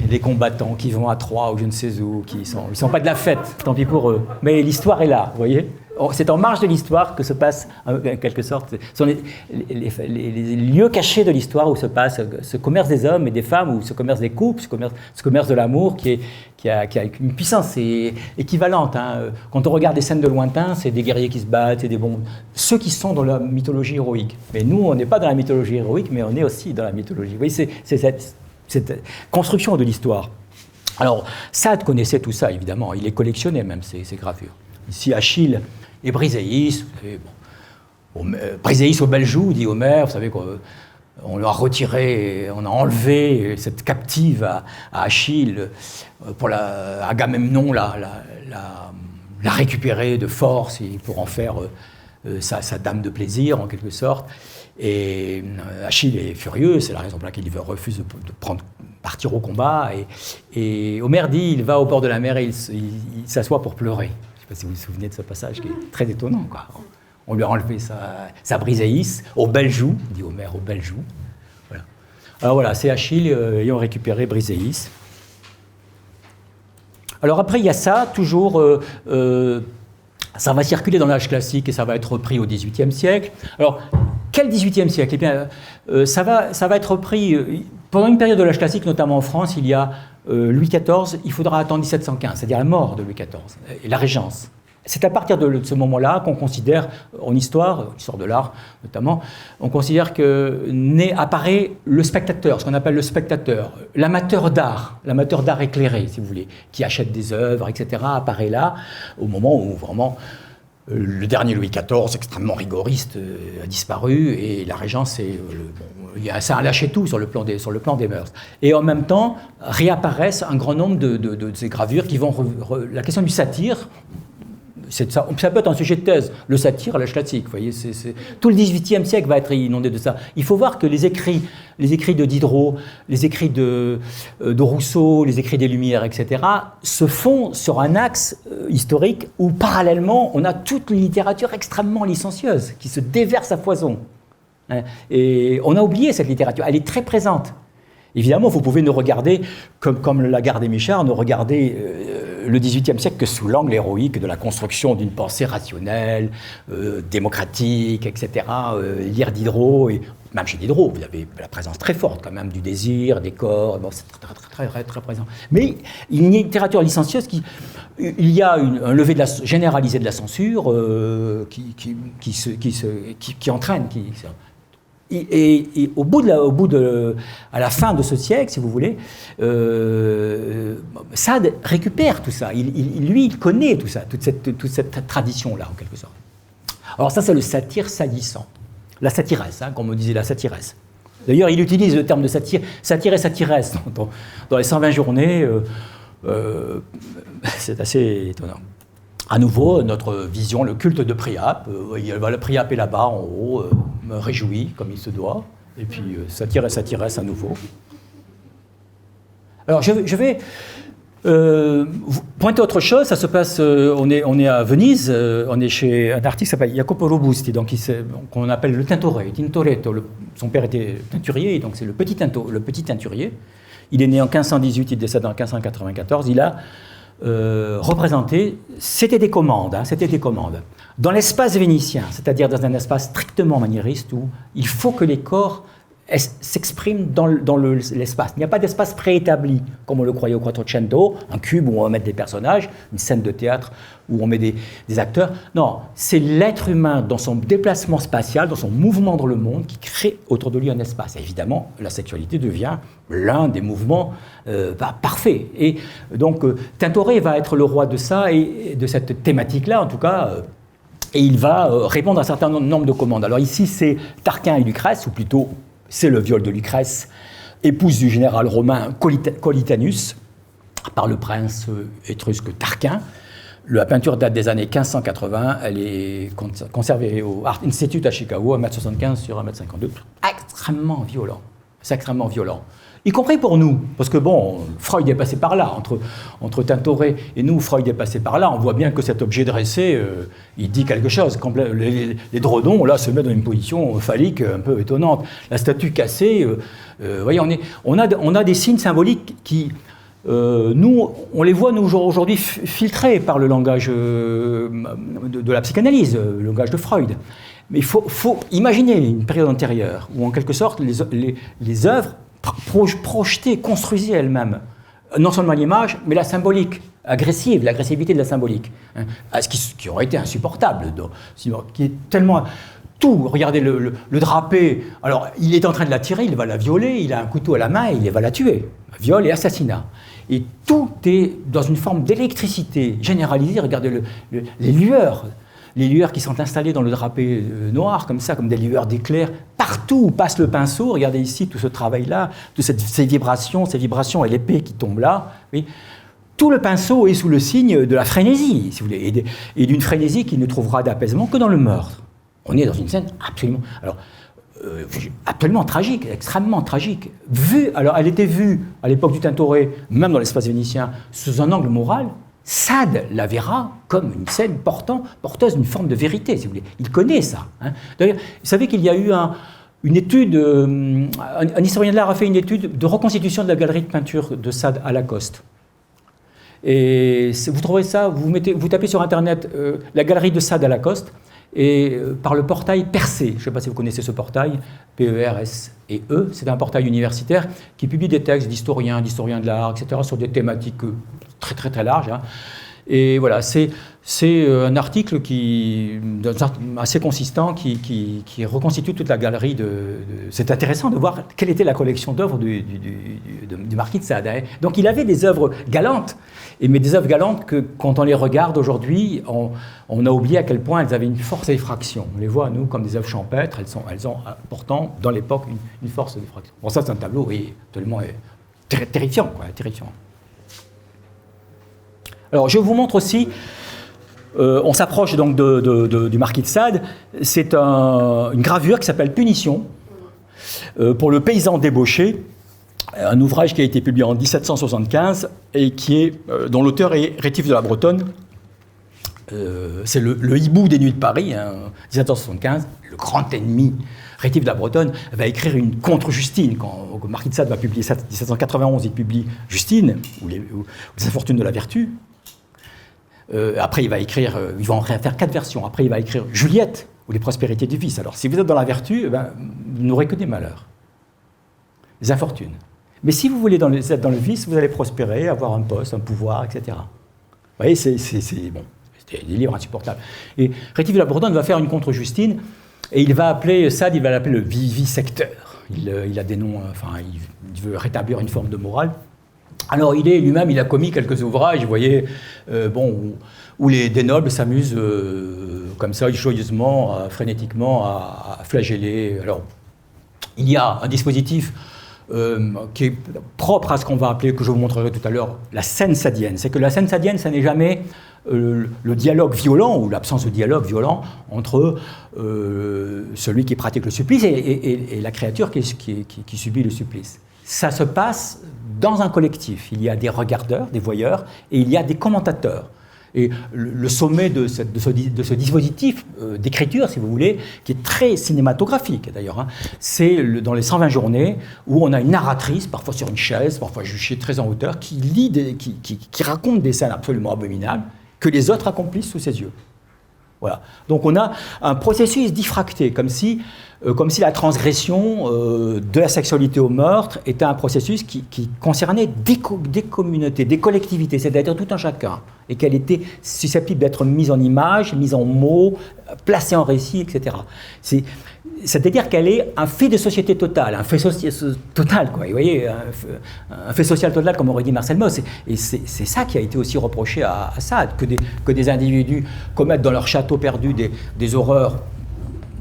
les combattants qui vont à Troyes ou je ne sais où, ils sont pas de la fête, tant pis pour eux. Mais l'histoire est là, vous voyez. C'est en marge de l'histoire que se passe, en quelque sorte, ce sont les lieux cachés de l'histoire où se passe ce commerce des hommes et des femmes, ou ce commerce des couples, ce commerce de l'amour qui a une puissance équivalente. Hein. Quand on regarde des scènes de lointain, c'est des guerriers qui se battent, c'est ceux qui sont dans la mythologie héroïque. Mais nous, on n'est pas dans la mythologie héroïque, mais on est aussi dans la mythologie. Vous voyez, c'est cette construction de l'histoire. Alors, Sade connaissait tout ça, évidemment. Il les collectionnait même, ces gravures. Ici, Achille et Briséis, vous savez, Briséis au Beljoux, dit Homère, vous savez qu'on lui a retiré, on a enlevé cette captive à Achille pour Agamemnon la récupérer de force et pour en faire sa dame de plaisir, en quelque sorte. Et Achille est furieux, c'est la raison pour laquelle il refuse de partir au combat. Et Homère dit, il va au bord de la mer et il s'assoit pour pleurer. Je ne sais pas si vous vous souvenez de ce passage qui est très étonnant, quoi. On lui a enlevé sa Briséis au Beljoux, dit Homère, au Beljoux. Voilà. Alors voilà, c'est Achille ayant récupéré Briséis. Alors après, il y a ça, toujours, ça va circuler dans l'âge classique et ça va être repris au XVIIIe siècle. Alors, quel XVIIIe siècle ? Eh bien, ça va être repris pendant une période de l'âge classique, notamment en France, il y a Louis XIV, il faudra attendre 1715, c'est-à-dire la mort de Louis XIV, et la régence. C'est à partir de ce moment-là qu'on considère, en histoire de l'art notamment, on considère que apparaît le spectateur, ce qu'on appelle le spectateur, l'amateur d'art éclairé, si vous voulez, qui achète des œuvres, etc., apparaît là, au moment où vraiment le dernier Louis XIV, extrêmement rigoriste, a disparu, et la régence, ça a lâché tout sur le plan des mœurs. Et en même temps, réapparaissent un grand nombre de ces gravures qui vont... La question du satire, ça peut être un sujet de thèse, le satire à l'âge classique. Vous voyez, tout le XVIIIe siècle va être inondé de ça. Il faut voir que les écrits de Diderot, les écrits de Rousseau, les écrits des Lumières, etc., se font sur un axe historique où, parallèlement, on a toute une littérature extrêmement licencieuse qui se déverse à foison. Et on a oublié cette littérature, elle est très présente. Évidemment, vous pouvez nous regarder, comme Lagarde et Michard, nous regarder le XVIIIe siècle que sous l'angle héroïque de la construction d'une pensée rationnelle, démocratique, etc. Lire Diderot, et même chez Diderot, vous avez la présence très forte quand même du désir, des corps, bon, c'est très présent. Mais il y a une littérature licencieuse il y a un lever généralisé de la censure qui entraîne, et à la fin de ce siècle, si vous voulez, Sade récupère tout ça. Il connaît tout ça, toute cette tradition-là, en quelque sorte. Alors ça, c'est le satire sadissant. La satiresse, comme on disait, la satiresse. D'ailleurs, il utilise le terme de satire et satiresse dans les 120 journées. C'est assez étonnant. À nouveau, notre vision, le culte de Priape. Le Priape est là-bas, en haut, me réjouit, comme il se doit. Et puis, satire et satiresse à nouveau. Alors, je vais pointer autre chose. Ça se passe, on est à Venise, on est chez un artiste qui s'appelle Jacopo Robusti, qu'on appelle le Tintoretto. Son père était teinturier, donc c'est le petit teinturier. Il est né en 1518, il décède en 1594. Il a représenté, c'était des commandes, dans l'espace vénitien, c'est-à-dire dans un espace strictement maniériste où il faut que les corps s'expriment dans l'espace. Il n'y a pas d'espace préétabli, comme on le croyait au Quattrocento, un cube où on va mettre des personnages, une scène de théâtre où on met des acteurs. Non, c'est l'être humain dans son déplacement spatial, dans son mouvement dans le monde, qui crée autour de lui un espace. Et évidemment, la sexualité devient l'un des mouvements parfaits. Et donc, Tintoret va être le roi de ça, et de cette thématique-là, en tout cas, et il va répondre à un certain nombre de commandes. Alors ici, c'est Tarquin et Lucrèce, ou plutôt, c'est le viol de Lucrèce, épouse du général romain Colitanus, par le prince étrusque Tarquin. La peinture date des années 1580, elle est conservée au Art Institute à Chicago, 1m75 sur 1m52. Extrêmement violent, c'est extrêmement violent. Y compris pour nous, parce que bon, Freud est passé par là, entre Tintoret et nous, Freud est passé par là, on voit bien que cet objet dressé, il dit quelque chose. Les dredons, là, se mettent dans une position phallique un peu étonnante. La statue cassée, voyez, on a des signes symboliques qui, nous, on les voit, nous, aujourd'hui, filtrés par le langage de la psychanalyse, le langage de Freud. Mais il faut imaginer une période antérieure, où en quelque sorte, les œuvres projetée, construisait elle-même, non seulement l'image, mais la symbolique, agressive, l'agressivité de la symbolique, ce qui aurait été insupportable, qui est tellement... Tout, regardez le drapé, alors il est en train de la tirer, il va la violer, il a un couteau à la main et il va la tuer, viol et assassinat. Et tout est dans une forme d'électricité généralisée, regardez les lueurs qui sont installées dans le drapé noir, comme ça, comme des lueurs d'éclairs, partout où passe le pinceau, regardez ici tout ce travail-là, toutes ces vibrations et l'épée qui tombe là, oui. Tout le pinceau est sous le signe de la frénésie, si vous voulez, et d'une frénésie qui ne trouvera d'apaisement que dans le meurtre. On est dans une scène absolument tragique, extrêmement tragique. Alors elle était vue à l'époque du Tintoret, même dans l'espace vénitien, sous un angle moral. Sade la verra comme une scène porteuse d'une forme de vérité, si vous voulez. Il connaît ça. D'ailleurs, vous savez qu'il y a eu une étude, un historien de l'art a fait une étude de reconstitution de la galerie de peinture de Sade à Lacoste. Et vous trouvez ça, vous tapez sur Internet la galerie de Sade à Lacoste, et par le portail Percé. Je ne sais pas si vous connaissez ce portail, P-E-R-S-E. C'est un portail universitaire qui publie des textes d'historiens de l'art, etc., sur des thématiques très très très larges. Et voilà, c'est un article assez consistant qui reconstitue toute la galerie c'est intéressant de voir quelle était la collection d'œuvres du marquis de Sade. Donc il avait des œuvres galantes, mais des œuvres galantes que quand on les regarde aujourd'hui, on a oublié à quel point elles avaient une force d'effraction. On les voit, nous, comme des œuvres champêtres, elles ont pourtant, dans l'époque, une force d'effraction. Bon, ça c'est un tableau, oui, tellement terrifiant, quoi, terrifiant. Alors, je vous montre aussi, on s'approche donc du marquis de Sade, c'est une gravure qui s'appelle Punition, pour le paysan débauché, un ouvrage qui a été publié en 1775 et dont l'auteur est Rétif de la Bretonne. C'est le hibou des nuits de Paris, 1775, le grand ennemi. Rétif de la Bretonne va écrire une contre-Justine. Quand le marquis de Sade va publier ça en 1791, il publie Justine, ou les infortunes de la vertu. Après, il va écrire, ils vont en faire 4 versions. Après, il va écrire Juliette ou les prospérités du vice. Alors, si vous êtes dans la vertu, vous n'aurez que des malheurs, des infortunes. Mais si vous voulez être dans le vice, vous allez prospérer, avoir un poste, un pouvoir, etc. Vous voyez, c'est des livres insupportables. Et Rétif de la Bourdonne va faire une contre-Justine, et il va appeler Sade, il va l'appeler le vivisecteur. Il a des noms, il veut rétablir une forme de morale. Alors lui-même, il a commis quelques ouvrages, vous voyez, où des nobles s'amusent comme ça, joyeusement, frénétiquement, à flageller. Alors, il y a un dispositif qui est propre à ce qu'on va appeler, que je vous montrerai tout à l'heure, la scène sadienne. C'est que la scène sadienne, ça n'est jamais le dialogue violent, ou l'absence de dialogue violent, entre celui qui pratique le supplice et la créature qui subit le supplice. Ça se passe dans un collectif. Il y a des regardeurs, des voyeurs, et il y a des commentateurs. Et le sommet de ce dispositif d'écriture, si vous voulez, qui est très cinématographique d'ailleurs, c'est dans les 120 journées où on a une narratrice, parfois sur une chaise, parfois juchée très en hauteur, qui lit, qui raconte des scènes absolument abominables que les autres accomplissent sous ses yeux. Voilà. Donc on a un processus diffracté, comme si la transgression de la sexualité au meurtre était un processus qui concernait des communautés, des collectivités, c'est-à-dire tout un chacun, et qu'elle était susceptible d'être mise en image, mise en mots, placée en récit, etc. C'est-à-dire qu'elle est un fait de société total, un fait total, quoi. Vous voyez, un fait social total, comme aurait dit Marcel Mauss. Et c'est ça qui a été aussi reproché à Sade, que des individus commettent dans leur château perdu des horreurs.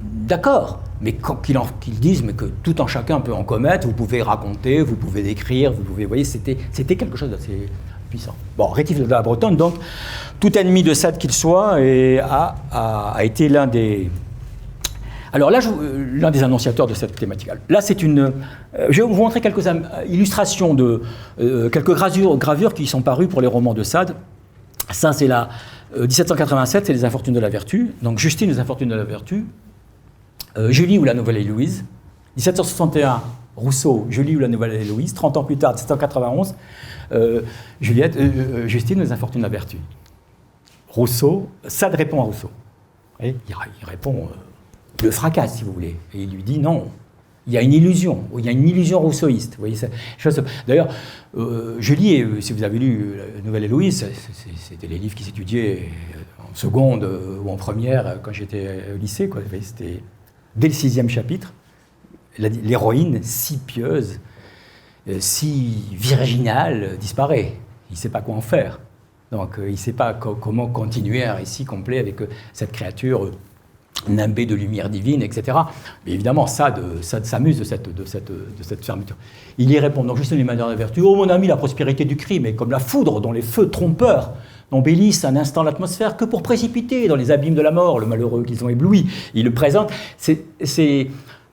D'accord, mais qu'ils disent mais que tout en chacun peut en commettre, vous pouvez raconter, vous pouvez décrire, vous voyez, c'était quelque chose d'assez puissant. Bon, Rétif de la Bretonne, donc, tout ennemi de Sade qu'il soit, a été l'un des... Alors là, l'un des annonciateurs de cette thématique. Là, je vais vous montrer quelques illustrations de quelques gravures qui sont parues pour les romans de Sade. Ça, c'est 1787, c'est Les Infortunes de la Vertu. Donc, Justine, Les Infortunes de la Vertu. Julie ou la Nouvelle Héloïse. 1761, Rousseau, Julie ou la Nouvelle Héloïse. 30 ans plus tard, 1791, Justine, Les Infortunes de la Vertu. Rousseau, Sade répond à Rousseau. Et il répond... le fracasse, si vous voulez. Et il lui dit non, il y a une illusion rousseauiste. Vous voyez, d'ailleurs, Julie, si vous avez lu La Nouvelle Héloïse, c'était les livres qui s'étudiaient en seconde ou en première quand j'étais au lycée, quoi. C'était dès le 6e chapitre, l'héroïne, si pieuse, si virginale, disparaît. Il ne sait pas quoi en faire. Donc, il ne sait pas comment continuer un récit complet avec cette créature nimbé de lumière divine, etc. Mais évidemment, Sade s'amuse de cette fermeture. Il y répond, donc Justine, les manières de la vertu, oh mon ami, la prospérité du crime est comme la foudre dont les feux trompeurs n'embellissent un instant l'atmosphère que pour précipiter dans les abîmes de la mort le malheureux qu'ils ont ébloui. Il le présente, c'est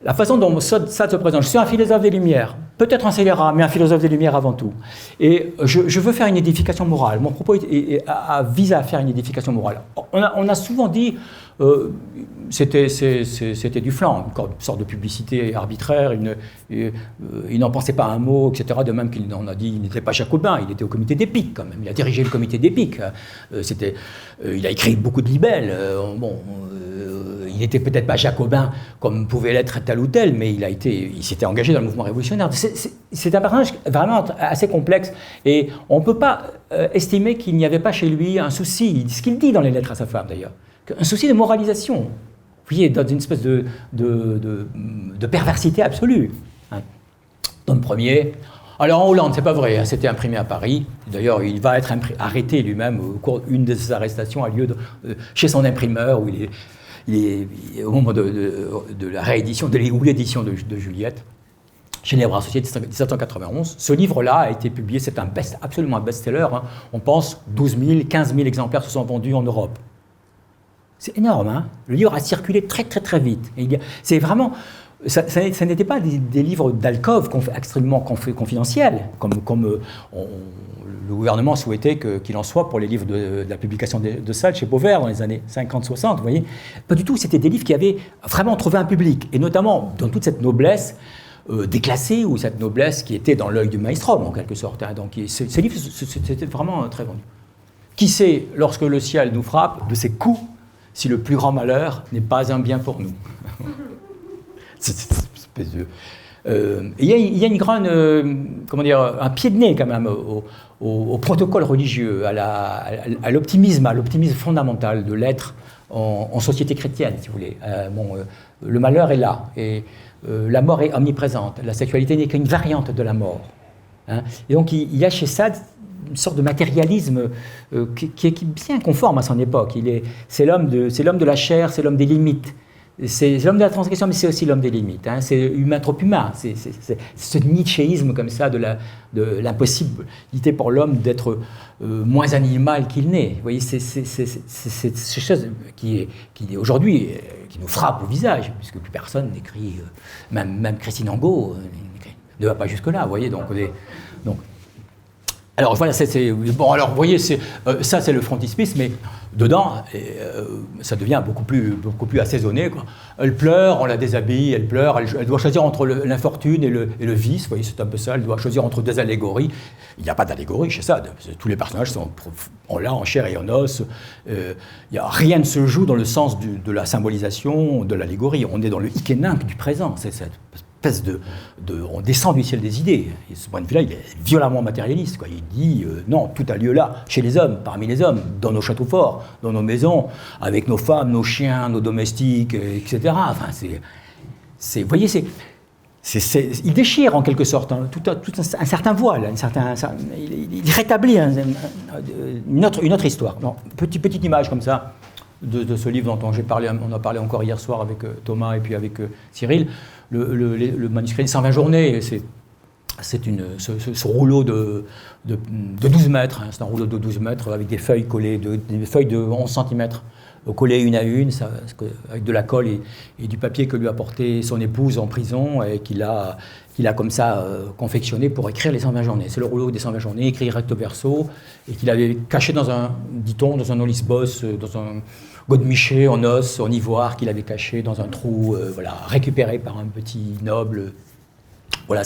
la façon dont Sade se présente. Je suis un philosophe des Lumières, peut-être un scélérat, mais un philosophe des Lumières avant tout. Et je veux faire une édification morale. Mon propos vise à faire une édification morale. On a souvent dit... c'était du flanc, une sorte de publicité arbitraire, il n'en pensait pas un mot, etc. De même qu'il en a dit, il n'était pas jacobin, il était au comité d'Épique quand même, il a dirigé le comité d'Épique, il a écrit beaucoup de libelles, il n'était peut-être pas jacobin comme pouvait l'être tel ou tel, mais il s'était engagé dans le mouvement révolutionnaire. C'est un personnage vraiment assez complexe, et on ne peut pas estimer qu'il n'y avait pas chez lui un souci, ce qu'il dit dans les lettres à sa femme d'ailleurs, un souci de moralisation, vous voyez, dans une espèce de perversité absolue. Tom Ier. Alors en Hollande, c'est pas vrai, c'était imprimé à Paris. D'ailleurs, il va être arrêté lui-même au cours d'une de ses arrestations a lieu chez son imprimeur, où il est au moment de la réédition, ou l'édition de Juliette, chez les Bras Associés de 1791. Ce livre-là a été publié, c'est absolument un best-seller. On pense 12 000, 15 000 exemplaires se sont vendus en Europe. C'est énorme, hein. Le livre a circulé très très très vite. C'est vraiment, ça n'était pas des livres d'alcôve extrêmement confidentiels, comme le gouvernement souhaitait qu'il en soit pour les livres de la publication de Sade chez Pauvert dans les années 50-60, vous voyez. Pas du tout, c'était des livres qui avaient vraiment trouvé un public, et notamment dans toute cette noblesse déclassée, ou cette noblesse qui était dans l'œil du maelstrom en quelque sorte. Hein. Donc ces livres, c'était vraiment très vendu. Qui sait, lorsque le ciel nous frappe de ses coups, si le plus grand malheur n'est pas un bien pour nous. Il y a une grande, comment dire, un pied de nez quand même au protocole religieux, à l'optimisme fondamental de l'être en société chrétienne, si vous voulez. Le malheur est là, et la mort est omniprésente. La sexualité n'est qu'une variante de la mort. Hein. Et donc il y a chez Sade une sorte de matérialisme qui est bien conforme à son époque. C'est l'homme de la chair, c'est l'homme des limites. C'est l'homme de la transgression, mais c'est aussi l'homme des limites. Hein. C'est humain trop humain. C'est ce nietzschéisme comme ça de l'impossibilité pour l'homme d'être moins animal qu'il n'est. Vous voyez, c'est cette chose qui aujourd'hui qui nous frappe au visage, puisque plus personne n'écrit, même Christine Angot ne va pas jusque-là. Vous voyez, donc alors voilà, bon. Alors vous voyez, ça c'est le frontispice, mais dedans, ça devient beaucoup plus assaisonné, quoi. Elle pleure, on la déshabille, elle pleure, elle doit choisir entre l'infortune et le vice. Vous voyez, c'est un peu ça. Elle doit choisir entre deux allégories. Il n'y a pas d'allégorie chez Sade. Tous les personnages sont là en chair et en os. Rien ne se joue dans le sens de la symbolisation, de l'allégorie. On est dans le hic-et-nunc du présent. C'est cette espèce on descend du ciel des idées. Et ce point de vue-là, il est violemment matérialiste, quoi. Il dit non, tout a lieu là, chez les hommes, parmi les hommes, dans nos châteaux forts, dans nos maisons, avec nos femmes, nos chiens, nos domestiques, etc. Enfin, vous voyez, il déchire en quelque sorte tout un certain voile, il rétablit une autre histoire. Non, petite image comme ça de ce livre dont on a parlé encore hier soir avec Thomas et puis avec Cyril. Le manuscrit des 120 journées, c'est ce rouleau de 12 mètres. Hein, c'est un rouleau de 12 mètres avec des feuilles collées, des feuilles de 11 cm collées une à une, avec de la colle et du papier que lui a porté son épouse en prison et qu'il a comme ça confectionné pour écrire les 120 journées. C'est le rouleau des 120 journées, écrit recto verso, et qu'il avait caché dans un olisbos, dans un godemiché en os, en ivoire, qu'il avait caché dans un trou, récupéré par un petit noble. Voilà,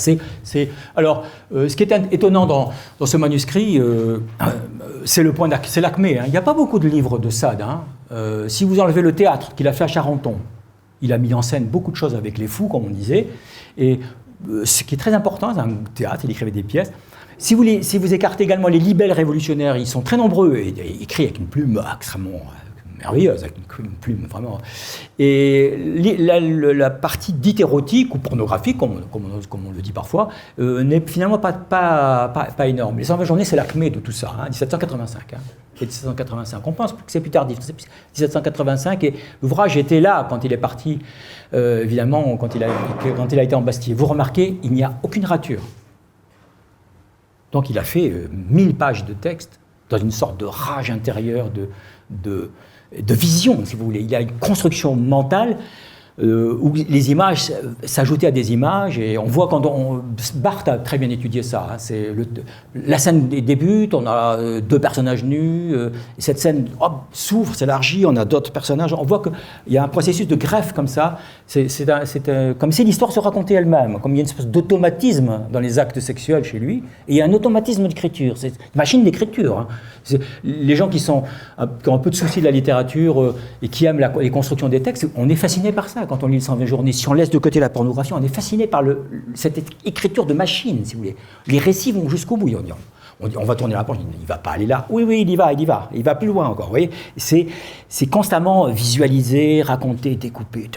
alors, ce qui est étonnant dans ce manuscrit, c'est l'acmé. Hein. Il n'y a pas beaucoup de livres de Sade. Hein. Si vous enlevez le théâtre qu'il a fait à Charenton, il a mis en scène beaucoup de choses avec les fous, comme on disait. Et ce qui est très important, c'est un théâtre, il écrivait des pièces. Si vous écartez également les libelles révolutionnaires, ils sont très nombreux et écrits avec une plume extrêmement merveilleuse, avec une plume vraiment. Et la partie dite érotique ou pornographique, comme on le dit parfois, n'est finalement pas énorme. Les 120 journées, c'est l'acmé de tout ça, 1785. Et 1785. On pense que c'est plus tardif, c'est 1785, et l'ouvrage était là quand il est parti, évidemment, quand il a été en Bastille. Vous remarquez, il n'y a aucune rature. Donc il a fait 1000 pages de texte dans une sorte de rage intérieure, de vision, si vous voulez. Il y a une construction mentale où les images s'ajoutaient à des images, et on voit Barthes a très bien étudié ça. Hein, la scène débute, on a deux personnages nus, et cette scène s'ouvre, s'élargit, on a d'autres personnages. On voit qu'il y a un processus de greffe comme ça. C'est comme si l'histoire se racontait elle-même, comme il y a une espèce d'automatisme dans les actes sexuels chez lui, et il y a un automatisme d'écriture. C'est une machine d'écriture. Hein. Les gens qui ont un peu de souci de la littérature et qui aiment les constructions des textes, on est fasciné par ça quand on lit les 120 journées. Si on laisse de côté la pornographie, on est fasciné par cette écriture de machine, si vous voulez. Les récits vont jusqu'au bout. On va tourner la page, il ne va pas aller là. Oui, il y va. Il va plus loin encore. Vous voyez, c'est constamment visualisé, raconté, découpé.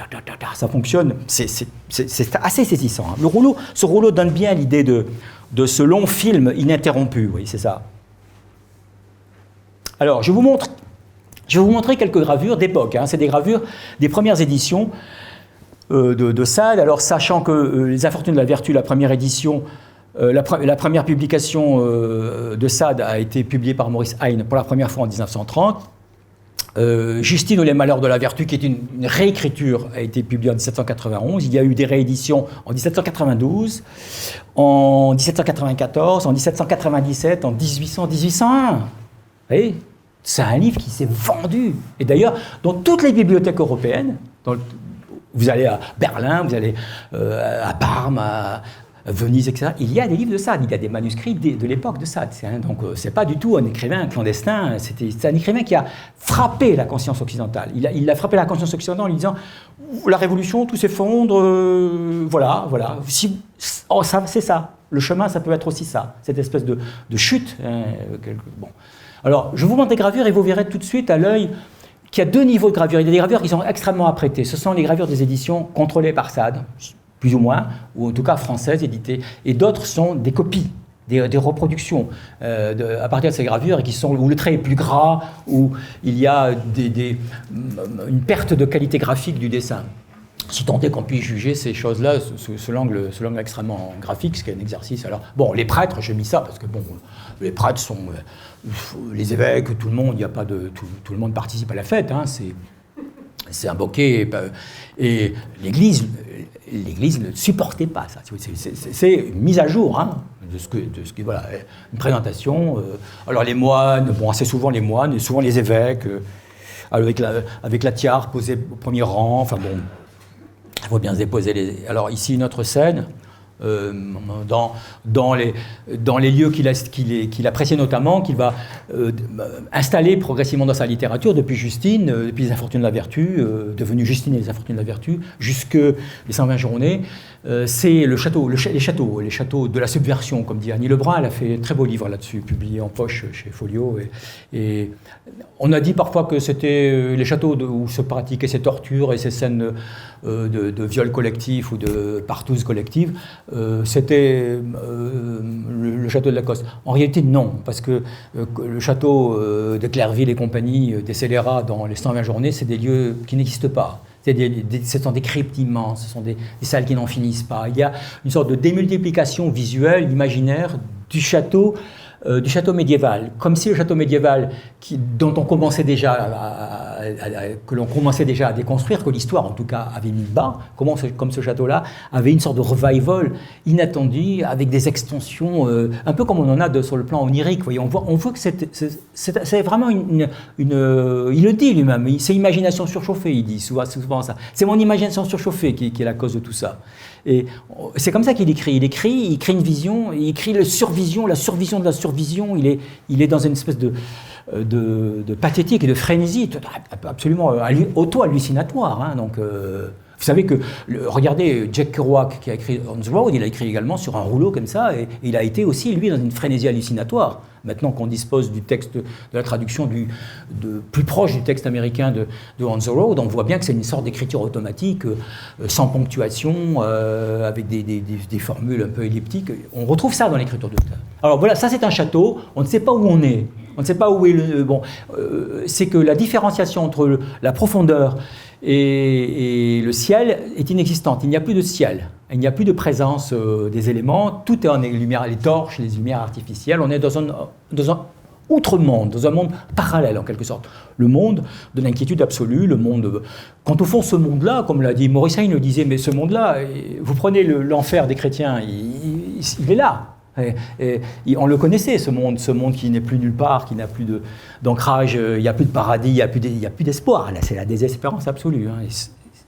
Ça fonctionne. C'est assez saisissant. Hein. Ce rouleau donne bien l'idée de ce long film ininterrompu. Oui, c'est ça. Alors, je vais vous montrer quelques gravures d'époque. Hein. C'est des gravures des premières éditions de Sade. Alors, sachant que Les Infortunes de la Vertu, la première édition, la première publication de Sade a été publiée par Maurice Heine pour la première fois en 1930. Justine ou les Malheurs de la Vertu, qui est une réécriture, a été publiée en 1791. Il y a eu des rééditions en 1792, en 1794, en 1797, en 1800, 1801. Vous voyez, c'est un livre qui s'est vendu. Et d'ailleurs, dans toutes les bibliothèques européennes, vous allez à Berlin, vous allez à Parme, Venise, etc. Il y a des livres de Sade, il y a des manuscrits de l'époque de Sade. Donc c'est pas du tout un écrivain clandestin, c'est un écrivain qui a frappé la conscience occidentale. Il a frappé la conscience occidentale en lui disant la révolution, tout s'effondre, voilà. Si, c'est ça. Le chemin, ça peut être aussi ça, cette espèce de chute. Bon. Alors, je vous montre des gravures et vous verrez tout de suite à l'œil qu'il y a 2 niveaux de gravure. Il y a des gravures qui sont extrêmement apprêtées. Ce sont les gravures des éditions contrôlées par Sade, plus ou moins, ou en tout cas françaises, éditées. Et d'autres sont des copies, des reproductions à partir de ces gravures, où le trait est plus gras, où il y a une perte de qualité graphique du dessin. Si tant est qu'on puisse juger ces choses-là sous l'angle extrêmement graphique, ce qui est un exercice. Alors, bon, les prêtres, j'ai mis ça parce que, bon, les prêtres sont les évêques, tout le monde, il y a pas de tout le monde participe à la fête, hein, c'est un bouquet, et l'Église ne supportait pas ça. C'est une mise à jour, hein, de ce que voilà, une présentation. Alors les moines, bon, assez souvent les moines, et souvent les évêques, avec la tiare posée au premier rang, enfin bon. Il faut bien se déposer. Alors ici, une autre scène, dans les lieux qu'il appréciait notamment, qu'il va installer progressivement dans sa littérature, depuis Justine, depuis Les Infortunés de la Vertu, devenu Justine et Les Infortunés de la Vertu, jusque les 120 journées. C'est les châteaux de la subversion, comme dit Annie Lebrun. Elle a fait un très beau livre là-dessus, publié en poche chez Folio. Et on a dit parfois que c'était les châteaux où se pratiquaient ces tortures et ces scènes de viol collectif ou de partouze collective. C'était le château de Lacoste. En réalité, non, parce que le château de Clairville et compagnie, des scélérats dans les 120 journées, c'est des lieux qui n'existent pas. Ce sont des cryptes immenses, ce sont des salles qui n'en finissent pas. Il y a une sorte de démultiplication visuelle, imaginaire du château médiéval. Comme si le château médiéval, dont on commençait déjà que l'on commençait déjà à déconstruire, que l'histoire en tout cas avait mis bas, comme ce château-là, avait une sorte de revival inattendu, avec des extensions, un peu comme on en a sur le plan onirique. Voyez, on voit que c'est vraiment il le dit lui-même, c'est imagination surchauffée, il dit souvent ça. C'est mon imagination surchauffée qui est la cause de tout ça. Et c'est comme ça qu'il écrit. Il crée une vision, il écrit la survision de la survision. Il est dans une espèce de pathétique et de frénésie absolument auto-hallucinatoire. Hein. Donc, vous savez que, regardez, Jack Kerouac, qui a écrit On the Road, il a écrit également sur un rouleau comme ça, et il a été aussi, lui, dans une frénésie hallucinatoire. Maintenant qu'on dispose du texte, de la traduction plus proche du texte américain de On the Road, on voit bien que c'est une sorte d'écriture automatique, sans ponctuation, avec des formules un peu elliptiques. On retrouve ça dans l'écriture de Sade. Alors voilà, ça c'est un château, on ne sait pas où on est. On ne sait pas où est c'est que la différenciation entre la profondeur et le ciel est inexistante. Il n'y a plus de ciel, il n'y a plus de présence des éléments, tout est en lumière, les torches, les lumières artificielles. On est dans un outre-monde, dans un monde parallèle en quelque sorte. Le monde de l'inquiétude absolue, le monde... Quand au fond ce monde-là, comme l'a dit Maurice Hayne, le disait, mais ce monde-là, vous prenez l'enfer des chrétiens, il est là. Et on le connaissait, ce monde qui n'est plus nulle part, qui n'a plus d'ancrage, il n'y a plus de paradis, il n'y a plus d'espoir. Là, c'est la désespérance absolue. Hein.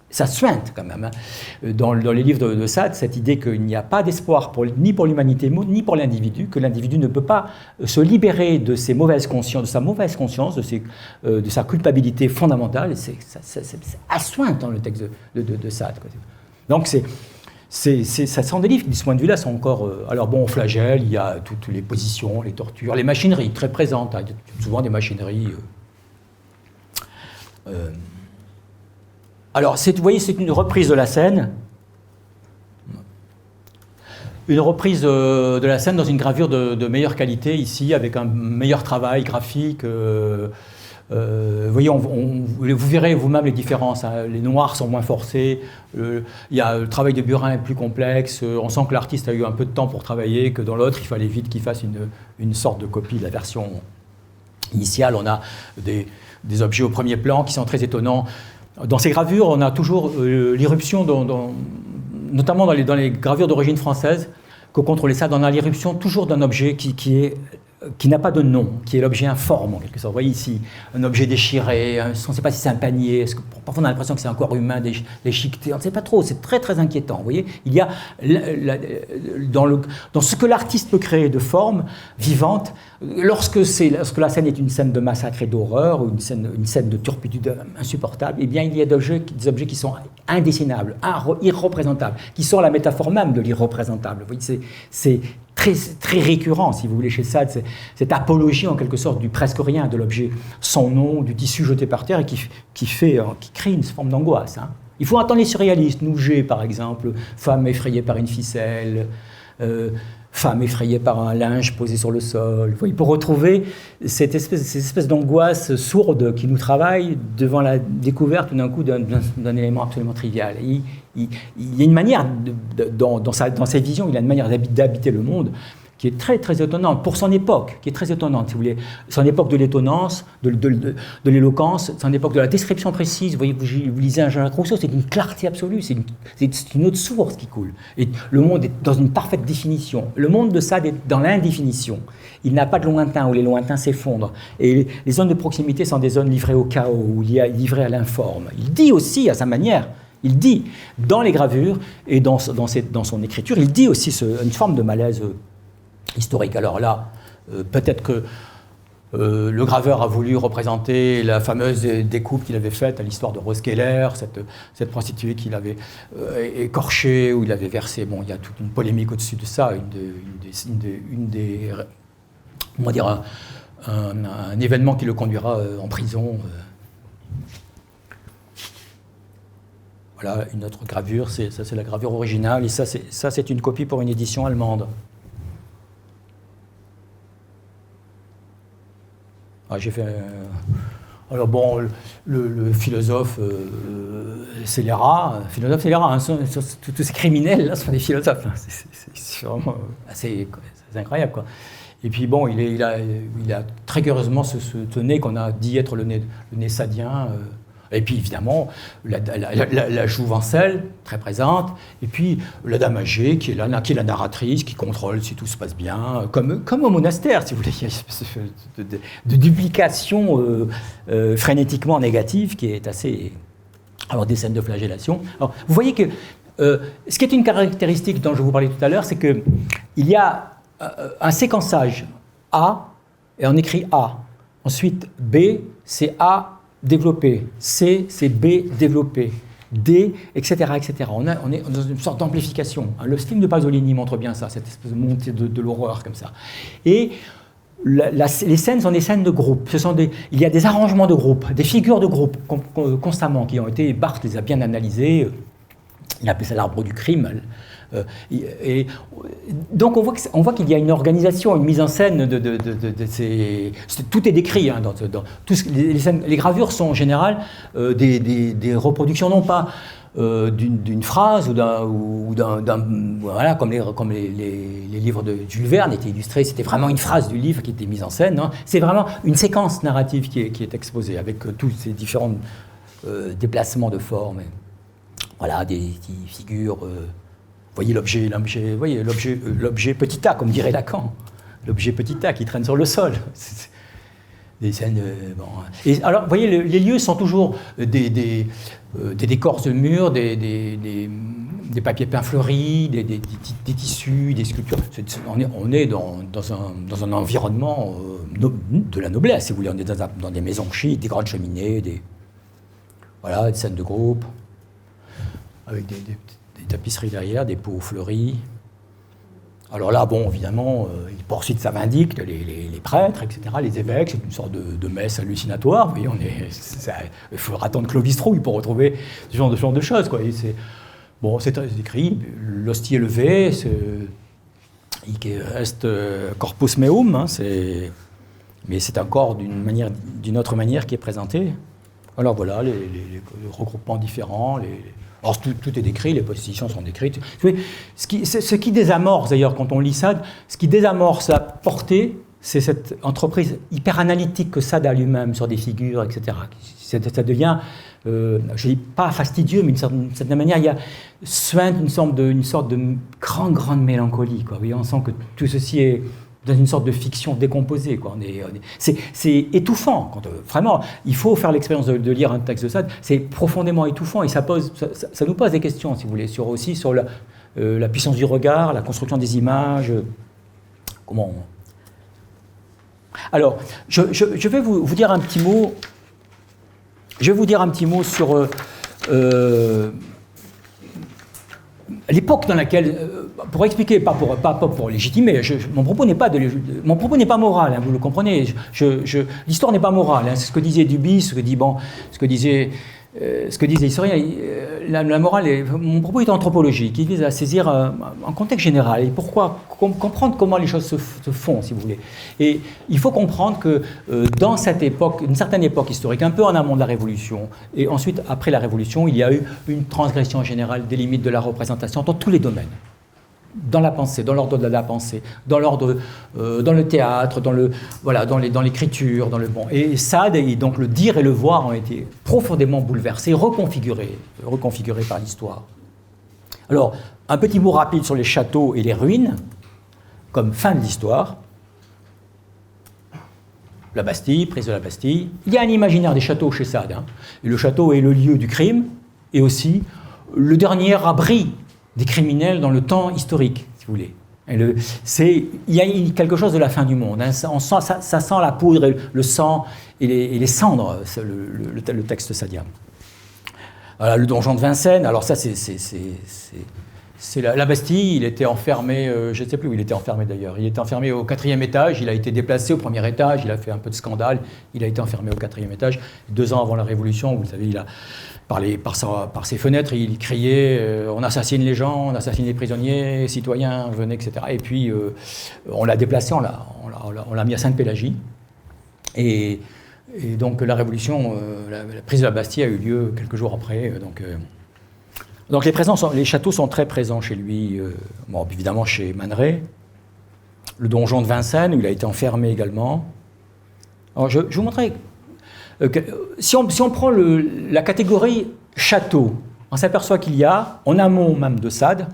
Ça suinte quand même. Hein. Dans les livres de Sade, cette idée qu'il n'y a pas d'espoir ni pour l'humanité, ni pour l'individu, que l'individu ne peut pas se libérer de sa mauvaise conscience, de sa culpabilité fondamentale, c'est assointe dans le texte de Sade. Quoi. Donc ça sont des livres qui, de ce point de vue-là, sont encore... alors bon, flagelle, il y a toutes les positions, les tortures, les machineries très présentes. Hein, souvent des machineries... Alors, vous voyez, c'est une reprise de la scène. Une reprise de la scène dans une gravure de meilleure qualité, ici, avec un meilleur travail graphique. Vous voyez, vous verrez vous-même les différences. Hein. Les noirs sont moins forcés. Le travail de Burin est plus complexe. On sent que l'artiste a eu un peu de temps pour travailler, que dans l'autre, il fallait vite qu'il fasse une sorte de copie de la version initiale. On a des objets au premier plan qui sont très étonnants. Dans ces gravures, on a toujours l'irruption, notamment dans les gravures d'origine française, que contrôlait ça, on a l'irruption toujours d'un objet qui est qui n'a pas de nom, qui est l'objet informe en quelque sorte. Vous voyez ici, un objet déchiré, on ne sait pas si c'est un panier, parfois on a l'impression que c'est un corps humain déchiqueté, on ne sait pas trop, c'est très très inquiétant. Vous voyez, il y a dans ce que l'artiste peut créer de forme vivante, lorsque la scène est une scène de massacre et d'horreur, ou une scène de turpitude insupportable, eh bien il y a des objets qui sont indessinables, irreprésentables, qui sont la métaphore même de l'irreprésentable. Vous voyez, c'est très, très récurrent, si vous voulez, chez Sade, cette apologie en quelque sorte du presque rien, de l'objet sans nom, du tissu jeté par terre et qui crée une forme d'angoisse. Hein. Il faut entendre les surréalistes, Nouget par exemple, femme effrayée par une ficelle, femme effrayée par un linge posé sur le sol. Vous voyez, pour retrouver cette espèce d'angoisse sourde qui nous travaille devant la découverte tout d'un coup d'un élément absolument trivial. Il y a une manière, dans ses visions, il a une manière d'habiter le monde qui est très, très étonnante, pour son époque, qui est très étonnante, si vous voulez. Son époque de l'étonnance, de l'éloquence, son époque de la description précise. Vous voyez, vous lisez un Jean-Jacques Rousseau, c'est une clarté absolue, c'est une autre source qui coule. Et le monde est dans une parfaite définition. Le monde de Sade est dans l'indéfinition. Il n'a pas de lointain, où les lointains s'effondrent. Et les zones de proximité sont des zones livrées au chaos, ou livrées à l'informe. Il dit aussi, à sa manière, il dit, dans les gravures et dans son écriture, il dit aussi une forme de malaise historique. Alors là, peut-être que le graveur a voulu représenter la fameuse découpe qu'il avait faite à l'histoire de Rose Keller, cette prostituée qu'il avait écorchée, où il avait versé. Bon, il y a toute une polémique au-dessus de ça, on va dire un événement qui le conduira en prison. Voilà, une autre gravure, ça c'est la gravure originale, et ça c'est une copie pour une édition allemande. Ah, j'ai fait. Alors bon, le philosophe Scélérat, hein, tous ces criminels là sont des philosophes. Hein. C'est vraiment assez incroyable quoi. Et puis bon, il a très curieusement ce nez qu'on a dit être le nez sadien. Et puis évidemment, la jouvencelle, très présente, et puis la dame âgée, qui est la narratrice, qui contrôle si tout se passe bien, comme au monastère, si vous voulez. Il y a une espèce de duplication frénétiquement négative qui est assez... Alors des scènes de flagellation. Alors, vous voyez que ce qui est une caractéristique dont je vous parlais tout à l'heure, c'est qu'il y a un séquençage A, et on écrit A. Ensuite, B, c'est A, développé, C, c'est B, développé, D, etc., etc. On est dans une sorte d'amplification. Le film de Pasolini montre bien ça, cette espèce de montée de l'horreur comme ça. Et les scènes sont des scènes de groupe. Il y a des arrangements de groupe, des figures de groupe constamment qui ont été... Barthes les a bien analysées. Il appelait ça l'arbre du crime. Et donc on voit qu'il y a une organisation, une mise en scène de ces... Tout est décrit. Hein, les gravures sont en général des reproductions non pas d'une phrase ou voilà, comme les livres de Jules Verne étaient illustrés, c'était vraiment une phrase du livre qui était mise en scène. Hein. C'est vraiment une séquence narrative qui est exposée avec tous ces différents déplacements de forme. Voilà, des figures... voyez l'objet petit a, comme dirait Lacan, l'objet petit a qui traîne sur le sol. Des scènes. Bon. Et alors, vous voyez, les lieux sont toujours des décors de murs, des papiers peints fleuris, des tissus, des sculptures. On est dans un environnement de la noblesse, si vous voulez. On est dans des maisons chics, des grandes cheminées, des scènes de groupe, avec des tapisseries derrière, des pots fleuris. Alors là, bon, évidemment, il poursuit sa vindicte, les prêtres, etc., les évêques, c'est une sorte de messe hallucinatoire. Vous voyez, il faudra attendre Clovis Trouille pour retrouver ce genre de choses, quoi. C'est écrit, l'hostie est levée, hic est corpus meum, hein, mais c'est un corps d'une autre manière qui est présenté. Alors voilà, les regroupements différents, alors tout est décrit, les positions sont décrites. Ce qui désamorce d'ailleurs quand on lit Sade, ce qui désamorce la portée, c'est cette entreprise hyper analytique que Sade a lui-même sur des figures, etc. Ça devient, je ne dis pas fastidieux, mais d'une certaine manière, il y a souvent une sorte de grande mélancolie, quoi. Oui, on sent que tout ceci est dans une sorte de fiction décomposée, quoi. C'est étouffant. Vraiment, il faut faire l'expérience de lire un texte de Sade. C'est profondément étouffant et ça nous pose des questions, si vous voulez, aussi sur la puissance du regard, la construction des images. Comment Alors, je vais vous dire un petit mot. Je vais vous dire un petit mot sur l'époque dans laquelle, pour expliquer, pas pour légitimer, mon propos n'est pas moral, hein, vous le comprenez. L'histoire n'est pas morale. Hein, c'est ce que disait Duby, ce que disait l'historien. La morale, mon propos est anthropologique. Il vise à saisir un contexte général et comprendre comment les choses se font, si vous voulez. Et il faut comprendre que dans cette époque, une certaine époque historique, un peu en amont de la Révolution, et ensuite après la Révolution, il y a eu une transgression générale des limites de la représentation dans tous les domaines. Dans la pensée, dans l'ordre de la pensée, dans le théâtre, dans l'écriture, Et Sade, et donc le dire et le voir ont été profondément bouleversés, reconfigurés par l'histoire. Alors, un petit mot rapide sur les châteaux et les ruines, comme fin de l'histoire. La Bastille, prise de la Bastille. Il y a un imaginaire des châteaux chez Sade. Hein. Et le château est le lieu du crime et aussi le dernier abri des criminels dans le temps historique, si vous voulez. Il y a quelque chose de la fin du monde. Hein. Ça sent la poudre, et le sang et les cendres, le texte sadien. Voilà, le donjon de Vincennes, alors ça c'est la Bastille, il était enfermé, je ne sais plus où il était enfermé d'ailleurs, il était enfermé au 4e étage, il a été déplacé au 1er étage, il a fait un peu de scandale, il a été enfermé au 4e étage, 2 ans avant la Révolution, vous savez, il a par ses fenêtres, il criait on assassine les gens, on assassine les prisonniers, citoyens, venez, etc. Et puis on l'a déplacé, on l'a mis à Sainte-Pélagie. Et donc la Révolution, la prise de la Bastille a eu lieu quelques jours après. Donc les châteaux sont très présents chez lui, évidemment chez Man Ray. Le donjon de Vincennes, où il a été enfermé également. Alors je vous montrerai. Si on prend la catégorie château, on s'aperçoit qu'il y a, en amont même de Sade,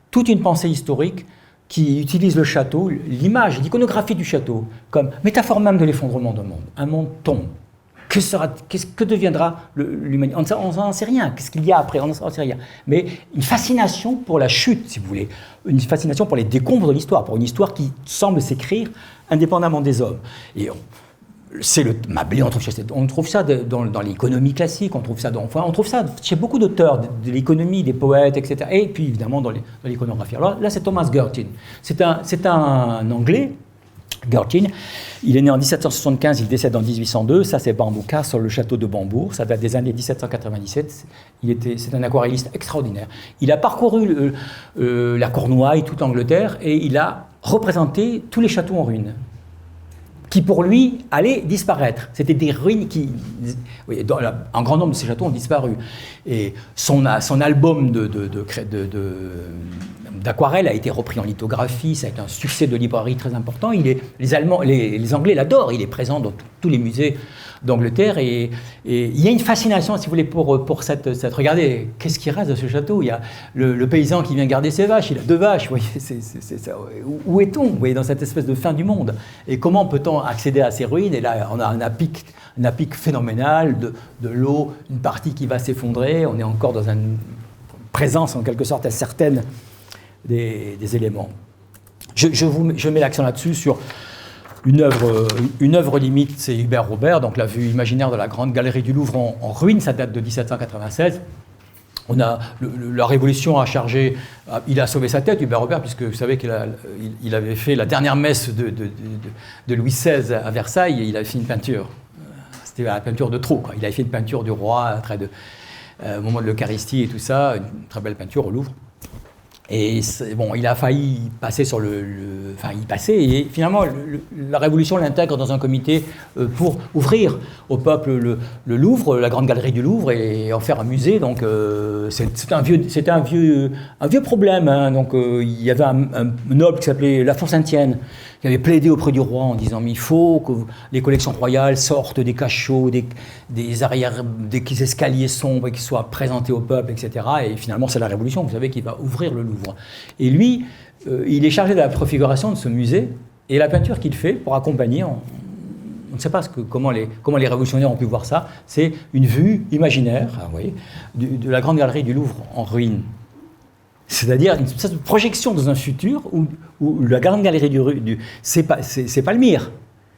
toute une pensée historique qui utilise le château, l'image, l'iconographie du château, comme métaphore même de l'effondrement d'un monde. Un monde tombe. Que deviendra l'humanité? On n'en sait rien. Qu'est-ce qu'il y a après? On n'en sait rien. Mais une fascination pour la chute, si vous voulez. Une fascination pour les décombres de l'histoire, pour une histoire qui semble s'écrire indépendamment des hommes. Et c'est le Mablé, on trouve ça dans l'économie classique, on trouve ça chez beaucoup d'auteurs de l'économie, des poètes, etc. Et puis évidemment dans l'iconographie. Alors là, c'est Thomas Gurtin. C'est un Anglais, Gurtin. Il est né en 1775, il décède en 1802. Ça, c'est Bamboo Castle, le château de Bambourg. Ça date des années 1797. C'est un aquarelliste extraordinaire. Il a parcouru la Cornouaille, toute l'Angleterre, et il a représenté tous les châteaux en ruine, qui pour lui allaient disparaître. C'était des ruines qui... Oui, un grand nombre de ces châteaux ont disparu. Et son album d'aquarelle a été repris en lithographie, ça a été un succès de librairie très important. Les Anglais l'adorent, il est présent dans tous les musées d'Angleterre et il y a une fascination, si vous voulez, pour cette regardez, qu'est-ce qui reste de ce château? Il y a le paysan qui vient garder ses vaches, il a 2 vaches, vous voyez, où est-on, vous voyez, dans cette espèce de fin du monde? Et comment peut-on accéder à ces ruines? Et là, on a un pic phénoménal de l'eau, une partie qui va s'effondrer, on est encore dans une présence en quelque sorte certaine des éléments. Je mets l'accent là-dessus sur une œuvre limite, c'est Hubert Robert, donc la vue imaginaire de la grande galerie du Louvre en ruine, ça date de 1796. La Révolution a chargé, il a sauvé sa tête, Hubert Robert, puisque vous savez qu'il avait fait la dernière messe de Louis XVI à Versailles, et il avait fait une peinture. C'était la peinture de trop, quoi. Il avait fait une peinture du roi, au moment de l'Eucharistie et tout ça, une très belle peinture au Louvre. Et il a failli passer y passer, et finalement la Révolution l'intègre dans un comité pour ouvrir au peuple le Louvre, la grande galerie du Louvre, et en faire un musée. Donc c'était un vieux problème. Hein. Donc il y avait un noble qui s'appelait La Fontsaintienne, qui avait plaidé auprès du roi en disant mais il faut que les collections royales sortent des cachots, des escaliers sombres et qu'ils soient présentés au peuple, etc. Et finalement c'est la Révolution, vous savez, qui va ouvrir le Louvre. Et lui, il est chargé de la préfiguration de ce musée, Et la peinture qu'il fait pour accompagner, on ne sait pas comment les révolutionnaires ont pu voir ça, c'est une vue imaginaire, vous voyez, de la grande galerie du Louvre en ruine. C'est-à-dire une espèce de projection dans un futur où la grande galerie c'est Palmyre.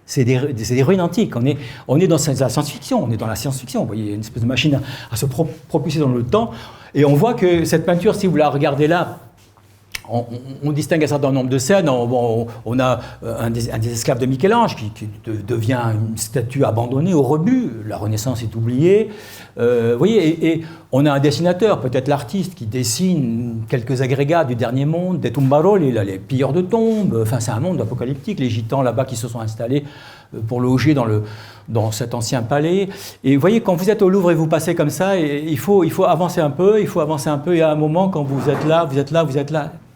C'est des ruines antiques. On est dans la science-fiction. On est dans la science-fiction. Vous voyez, une espèce de machine à se propulser dans le temps. Et on voit que cette peinture, si vous la regardez là, on distingue un certain nombre de scènes. On a un des esclaves de Michel-Ange qui devient une statue abandonnée au rebut. La Renaissance est oubliée. Vous voyez, et on a un dessinateur, peut-être l'artiste, qui dessine quelques agrégats du dernier monde, des tumbaroli, les pilleurs de tombes. Enfin, c'est un monde apocalyptique. Les gitans là-bas qui se sont installés pour loger dans cet ancien palais. Et vous voyez, quand vous êtes au Louvre et vous passez comme ça, il faut avancer un peu, et à un moment, quand vous êtes là,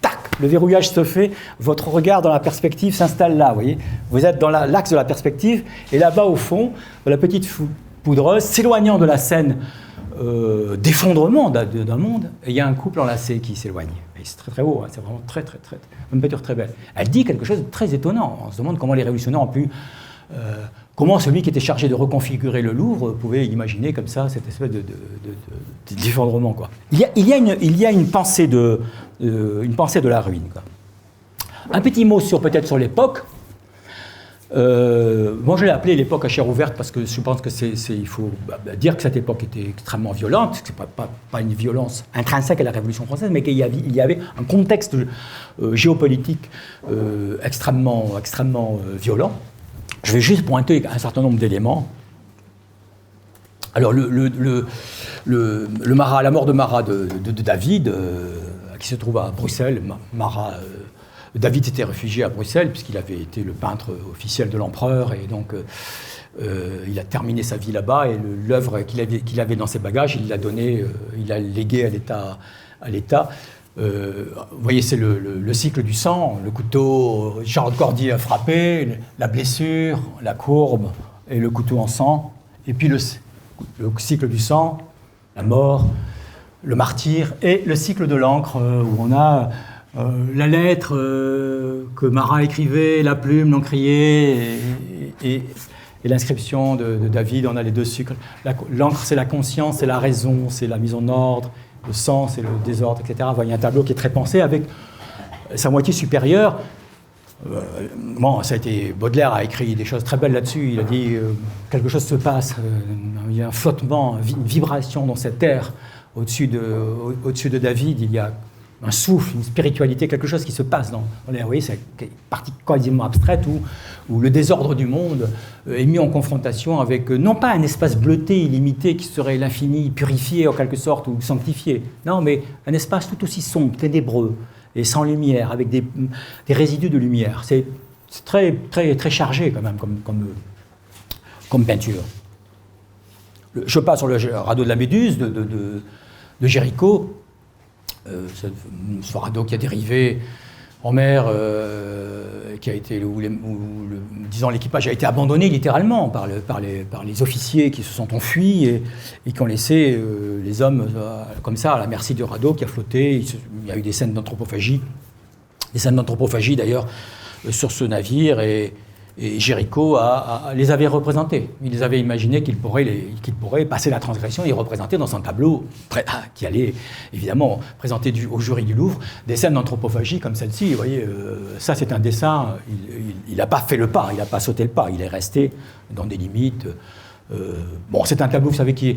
tac, le verrouillage se fait, votre regard dans la perspective s'installe là, vous voyez. Vous êtes dans l'axe de la perspective, et là-bas, au fond, la petite poudreuse, s'éloignant de la scène d'effondrement d'un monde, et il y a un couple enlacé qui s'éloigne. Et c'est très très beau, hein, c'est vraiment très, une peinture très belle. Elle dit quelque chose de très étonnant. On se demande comment les révolutionnaires ont pu... comment celui qui était chargé de reconfigurer le Louvre pouvait imaginer comme ça cette espèce d'effondrement, quoi. Il y a une pensée de la ruine, quoi. Un petit mot peut-être sur l'époque. Moi, je l'ai appelé l'époque à chair ouverte parce que je pense que il faut dire que cette époque était extrêmement violente, que ce n'est pas une violence intrinsèque à la Révolution française, mais qu'il y avait un contexte géopolitique extrêmement violent. Je vais juste pointer un certain nombre d'éléments. Alors, la mort de Marat de David, qui se trouve à Bruxelles. David s'était réfugié à Bruxelles, puisqu'il avait été le peintre officiel de l'empereur, et donc il a terminé sa vie là-bas, et l'œuvre qu'il avait dans ses bagages, il l'a donnée, il l'a léguée à l'État. Vous voyez, c'est le cycle du sang, le couteau, Charles Cordier a frappé, la blessure, la courbe et le couteau en sang, et puis le cycle du sang, la mort, le martyre, et le cycle de l'encre, où on a la lettre que Marat écrivait, la plume, l'encrier, et l'inscription de David. On a les deux cycles. L'encre, c'est la conscience, c'est la raison, c'est la mise en ordre. Le sang, c'est le désordre, etc. Il y a un tableau qui est très pensé avec sa moitié supérieure. Baudelaire a écrit des choses très belles là-dessus. Il a dit quelque chose se passe, il y a un flottement, une vibration dans cette terre. Au-dessus de David, il y a un souffle, une spiritualité, quelque chose qui se passe dans l'air. Vous voyez, c'est une partie quasiment abstraite où le désordre du monde est mis en confrontation avec, non pas un espace bleuté, illimité, qui serait l'infini, purifié en quelque sorte, ou sanctifié. Non, mais un espace tout aussi sombre, ténébreux, et sans lumière, avec des résidus de lumière. C'est très, très, très chargé quand même, comme peinture. Je passe sur le radeau de la Méduse de Géricault. Ce radeau qui a dérivé en mer, disons l'équipage a été abandonné littéralement par les officiers qui se sont enfuis et qui ont laissé les hommes comme ça à la merci du radeau qui a flotté. Il y a eu des scènes d'anthropophagie d'ailleurs sur ce navire, et Géricault les avait représentés. Il les avait imaginés qu'ils pourraient passer la transgression et représenter dans un tableau qui allait évidemment présenter au jury du Louvre des scènes d'anthropophagie comme celle-ci. Vous voyez, ça c'est un dessin, il n'a pas fait le pas, il n'a pas sauté le pas, il est resté dans des limites. C'est un tableau, vous savez, qui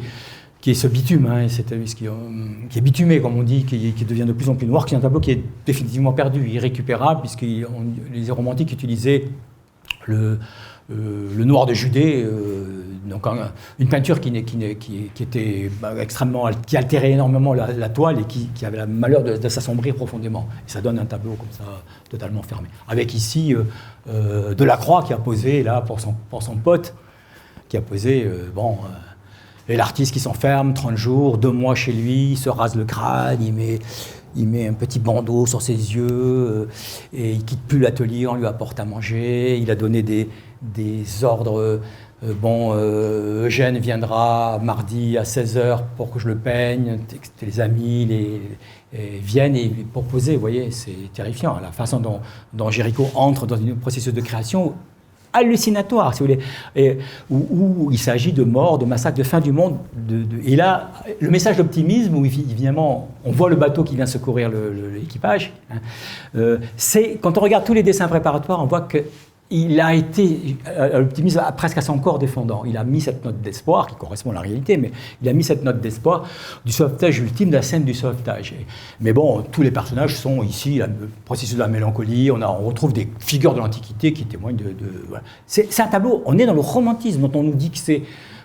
est ce bitume, hein, qui est bitumé, comme on dit, qui devient de plus en plus noir, qui est un tableau qui est définitivement perdu, irrécupérable, puisque les romantiques utilisaient le noir de Judée, donc une peinture qui était extrêmement, qui altérait énormément la toile et qui avait le malheur de s'assombrir profondément. Et ça donne un tableau comme ça, totalement fermé. Avec ici Delacroix qui a posé là pour son pote, qui a posé et l'artiste qui s'enferme 30 jours, 2 mois chez lui, il se rase le crâne, il met un petit bandeau sur ses yeux, et il quitte plus l'atelier, on lui apporte à manger, il a donné des ordres Eugène viendra mardi à 16h pour que je le peigne, les amis viennent et proposer, vous voyez, c'est terrifiant. La façon dont Géricault entre dans un processus de création hallucinatoire, si vous voulez, où il s'agit de mort, de massacre, de fin du monde. Et là, le message d'optimisme, où évidemment, on voit le bateau qui vient secourir l'équipage, c'est, quand on regarde tous les dessins préparatoires, on voit que il a été, l'optimisme presque à son corps défendant. Il a mis cette note d'espoir, qui correspond à la réalité, mais il a mis cette note d'espoir du sauvetage ultime, de la scène du sauvetage. Mais bon, tous les personnages sont ici, le processus de la mélancolie, on retrouve des figures de l'Antiquité qui témoignent voilà. C'est un tableau, on est dans le romantisme, dont on nous dit que c'est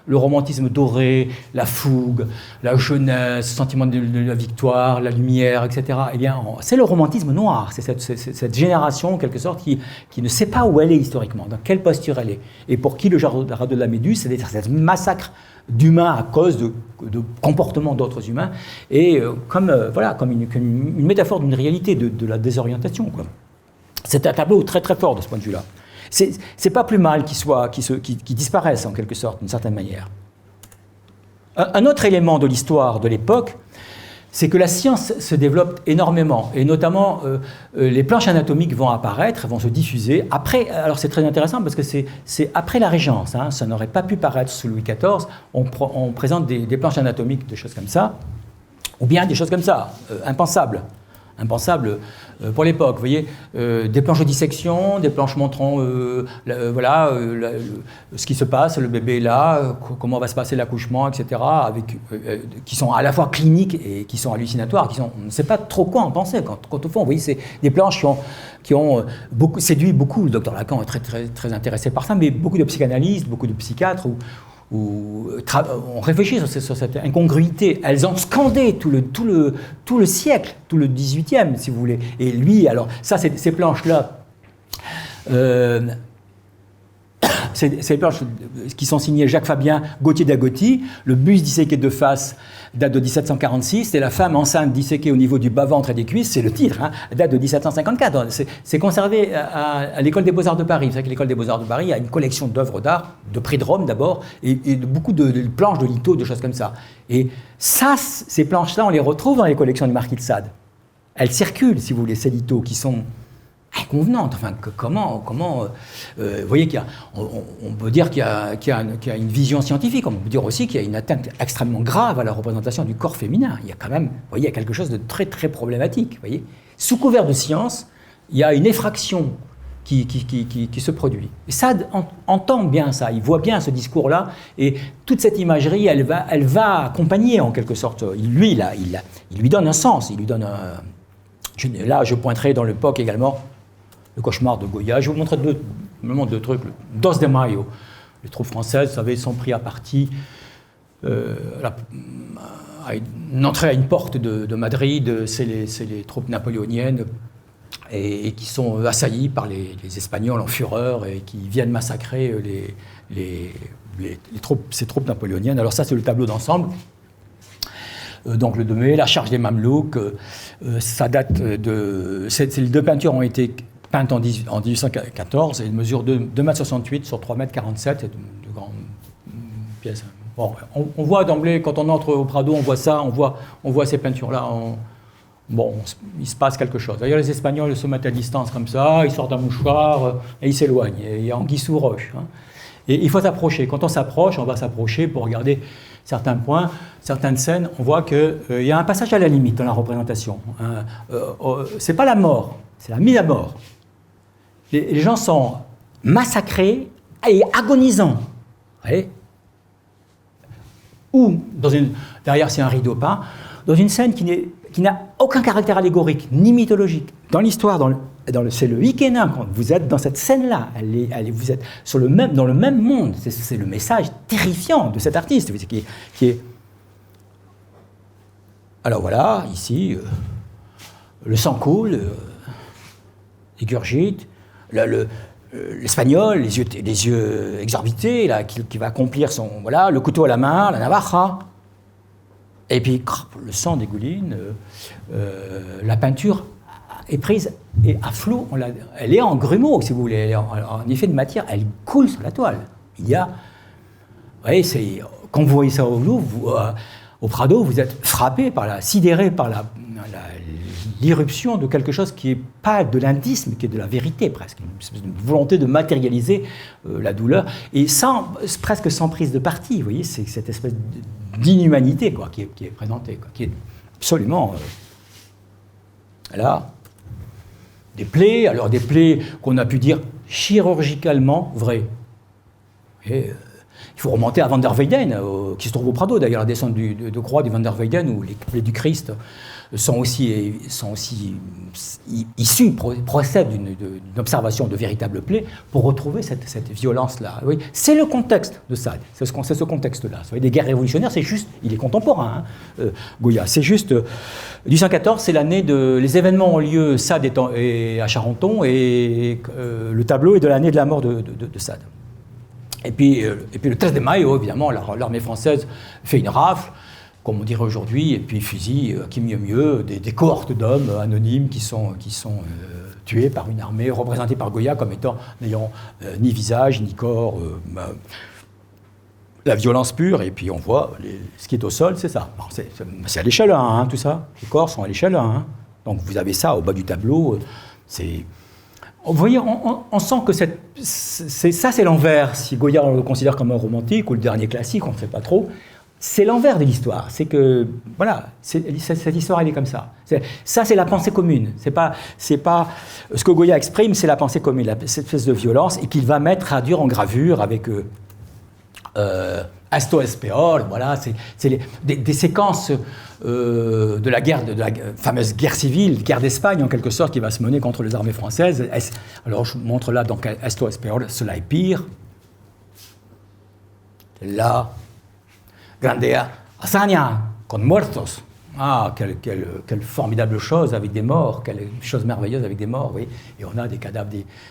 le romantisme doré, la fougue, la jeunesse, le sentiment de la victoire, la lumière, etc. Eh bien, c'est le romantisme noir. C'est cette génération, en quelque sorte, qui ne sait pas où elle est historiquement, dans quelle posture elle est. Et pour qui le radeau de la Méduse, c'est un massacre d'humains à cause de comportements d'autres humains, et comme une métaphore d'une réalité, de la désorientation, quoi. C'est un tableau très très fort de ce point de vue-là. C'est pas plus mal qu'ils disparaissent en quelque sorte, d'une certaine manière. Un autre élément de l'histoire de l'époque, c'est que la science se développe énormément, et notamment les planches anatomiques vont apparaître, vont se diffuser. Après, alors c'est très intéressant parce que c'est après la Régence, hein, ça n'aurait pas pu paraître sous Louis XIV, on présente des planches anatomiques, des choses comme ça, ou bien des choses comme ça, impensables pour l'époque, vous voyez, des planches de dissection, des planches montrant ce qui se passe, le bébé est là, comment va se passer l'accouchement, etc., qui sont à la fois cliniques et qui sont hallucinatoires, on ne sait pas trop quoi en penser. Quand au fond, vous voyez, c'est des planches qui ont séduit beaucoup, le docteur Lacan est très, très, très intéressé par ça, mais beaucoup de psychanalystes, beaucoup de psychiatres, où on réfléchit sur cette incongruité. Elles ont scandé tout le siècle, tout le 18e, si vous voulez. Et lui, alors, ça, ces planches-là, ces planches qui sont signées Jacques Fabien, Gauthier d'Agoty, le buste disséqué de face date de 1746, et la femme enceinte disséquée au niveau du bas-ventre et des cuisses, c'est le titre, hein, date de 1754. C'est conservé à l'École des Beaux-Arts de Paris. Vous savez que l'École des Beaux-Arts de Paris a une collection d'œuvres d'art, de prix de Rome d'abord, et beaucoup de planches, de lithos, de choses comme ça. Et ça, ces planches-là, on les retrouve dans les collections du Marquis de Sade. Elles circulent, si vous voulez, ces lithos qui sont inconvenante. Enfin, vous voyez on peut dire qu'il y a une vision scientifique. On peut dire aussi qu'il y a une atteinte extrêmement grave à la représentation du corps féminin. Il y a quand même, vous voyez, il y a quelque chose de très très problématique. Vous voyez, sous couvert de science, il y a une effraction qui se produit. Et Sade entend bien ça, il voit bien ce discours-là, et toute cette imagerie, elle va accompagner en quelque sorte. Il lui donne un sens, il lui donne un. Là, je pointerai dans le POC également le cauchemar de Goya. Je vais vous montrer deux trucs. Dos de Mayo. Les troupes françaises, vous savez, sont pris à partie à une entrée à une porte de Madrid. C'est les troupes napoléoniennes et qui sont assaillies par les Espagnols en fureur et qui viennent massacrer ces troupes napoléoniennes. Alors ça, c'est le tableau d'ensemble. Donc le 2 mai, la charge des Mamelouks, ça date de... Les deux peintures ont été peintes en 1814 et elles mesurent 2,68 m sur 3,47 m, et de grandes pièces. Bon, on voit d'emblée, quand on entre au Prado, on voit ça, on voit ces peintures-là. Bon, il se passe quelque chose. D'ailleurs, les Espagnols se mettent à distance comme ça, ils sortent un mouchoir et ils s'éloignent. Et il y a anguille sous roche. Hein. Et il faut s'approcher. Quand on s'approche, on va s'approcher pour regarder certains points, certaines scènes. On voit qu'il y a un passage à la limite dans la représentation. C'est pas la mort, c'est la mise à mort. Les gens sont massacrés et agonisants. Vous voyez ? Ou, derrière c'est un rideau peint, dans une scène qui n'a aucun caractère allégorique, ni mythologique. Dans l'histoire, c'est le Ikena, quand vous êtes dans cette scène-là, vous êtes dans le même monde. C'est le message terrifiant de cet artiste qui est... Alors voilà, ici, le sang coule, égurgite, l'espagnol, les yeux exorbités, là, qui va accomplir le couteau à la main, la navaja. Et puis, le sang dégouline, la peinture est prise et à flot, elle est en grumeaux, si vous voulez, elle est en effet de matière, elle coule sur la toile. Il y a voyez, quand vous voyez ça au Louvre, au Prado, vous êtes frappé, sidéré par l'irruption de quelque chose qui n'est pas de l'indisme, qui est de la vérité presque, une volonté de matérialiser la douleur, et presque sans prise de parti, vous voyez, c'est cette espèce d'inhumanité qui est présentée, qui est absolument... là, des plaies qu'on a pu dire chirurgicalement vraies. Et, il faut remonter à Van der Weyden, qui se trouve au Prado, d'ailleurs, la descente de croix du Van der Weyden, où les plaies du Christ sont aussi issues, procèdent d'une observation de véritables plaies, pour retrouver cette violence-là. Oui, c'est le contexte de Sade, c'est ce contexte-là. Des guerres révolutionnaires, c'est juste, il est contemporain, Goya. C'est juste, 1814, c'est l'année les événements ont lieu, Sade est à Charenton, et le tableau est de l'année de la mort de Sade. Et puis le 13 de mai, évidemment, l'armée française fait une rafle, comme on dirait aujourd'hui, et puis fusille, qui mieux, des cohortes d'hommes anonymes qui sont tués par une armée représentée par Goya comme étant n'ayant ni visage, ni corps, la violence pure, et puis on voit ce qui est au sol, c'est ça. C'est à l'échelle 1, tout ça. Les corps sont à l'échelle 1. Donc vous avez ça au bas du tableau, vous voyez, on sent que c'est l'envers. Si Goya on le considère comme un romantique ou le dernier classique, on ne sait pas trop. C'est l'envers de l'histoire. C'est que, voilà, cette histoire, elle est comme ça. Ça, c'est la pensée commune. C'est pas ce que Goya exprime, c'est la pensée commune, cette espèce de violence, et qu'il va traduire en gravure avec Asto Espeol. Voilà, c'est des séquences de la fameuse guerre civile, guerre d'Espagne en quelque sorte, qui va se mener contre les armées françaises. Alors je montre là donc Asto Espeol, cela est pire. Là, Grandea hazaña con muertos. Ah, quelle formidable chose avec des morts, quelle chose merveilleuse avec des morts, oui. Et on a des cadavres,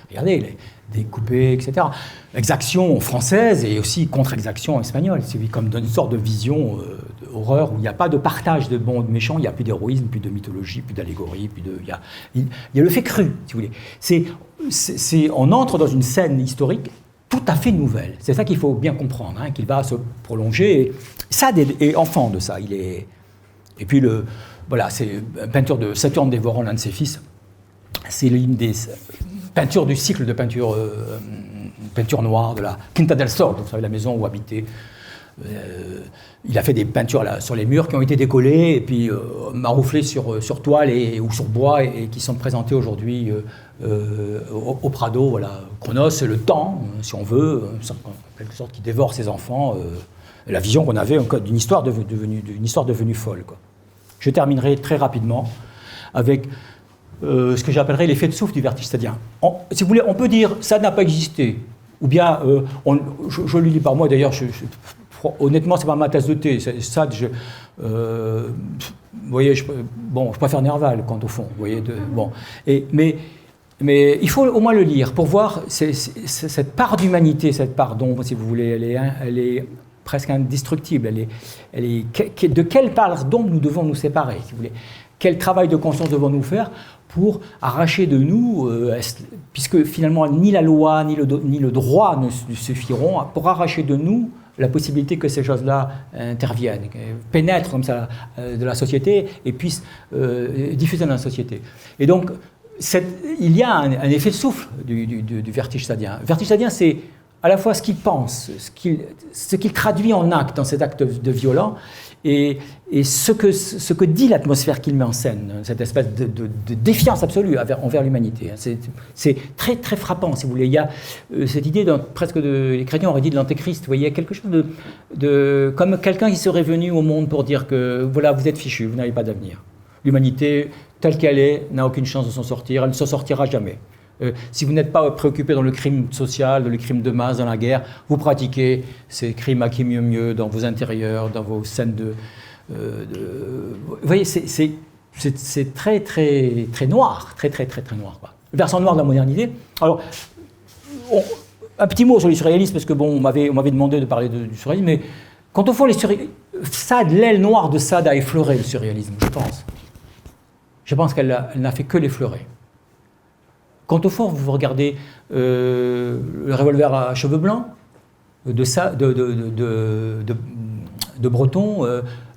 regardez, découpés, etc. Exaction française et aussi contre-exaction espagnole. C'est comme dans une sorte de vision d'horreur où il n'y a pas de partage de bons et de méchants, il n'y a plus d'héroïsme, plus de mythologie, plus d'allégorie, il y a le fait cru, si vous voulez. On entre dans une scène historique tout à fait nouvelle. C'est ça qu'il faut bien comprendre, qu'il va se prolonger. Et Sade est enfant de ça. Et puis, c'est une peinture de Saturne dévorant l'un de ses fils. C'est l'une des peintures du cycle de peinture noire de la Quinta del Sol, vous savez, la maison où habitait. Il a fait des peintures là, sur les murs qui ont été décollées et puis marouflées sur toile ou sur bois et qui sont présentées aujourd'hui au Prado. Voilà. Chronos, c'est le temps, si on veut, en quelque sorte, qui dévore ses enfants. La vision qu'on avait d'une histoire devenue folle, quoi. Je terminerai très rapidement avec ce que j'appellerais l'effet de souffle du vertige sadien. Si vous voulez, on peut dire ça n'a pas existé, ou bien je le lis par moi. D'ailleurs, honnêtement, c'est pas ma tasse de thé. Sade, vous voyez, je préfère Nerval quant au fond. Vous voyez, mais il faut au moins le lire pour voir cette part d'humanité, cette part d'ombre, si vous voulez, elle est presque indestructible. De quelle part d'ombre nous devons nous séparer, si vous voulez. Quel travail de conscience devons-nous faire pour arracher de nous, puisque finalement ni la loi ni le droit ne suffiront, pour arracher de nous la possibilité que ces choses-là interviennent, pénètrent comme ça de la société et puissent diffuser dans la société. Et donc, il y a un effet de souffle du vertige sadien. Le vertige sadien, c'est à la fois ce qu'il pense, ce qu'il traduit en acte, dans cet acte de violent, et ce que dit l'atmosphère qu'il met en scène, cette espèce de défiance absolue envers l'humanité. C'est très, très frappant, si vous voulez. Il y a cette idée, les chrétiens auraient dit de l'antéchrist. Vous voyez, il y a quelque chose comme quelqu'un qui serait venu au monde pour dire que, voilà, vous êtes fichus, vous n'avez pas d'avenir. L'humanité, telle qu'elle est, n'a aucune chance de s'en sortir, elle ne s'en sortira jamais. Si vous n'êtes pas préoccupé dans le crime social, dans le crime de masse, dans la guerre, vous pratiquez ces crimes à qui mieux dans vos intérieurs, dans vos scènes vous voyez, c'est très, très, très noir, très, très, très, très noir, quoi. Le versant noir de la modernité. Alors, un petit mot sur les surréalistes, parce que on m'avait demandé de parler du surréalisme, mais quand au fond, l'aile noire de Sade a effleuré le surréalisme, je pense. Je pense qu'elle n'a fait que l'effleurer. Quand au fond, vous regardez le revolver à cheveux blancs, de Breton,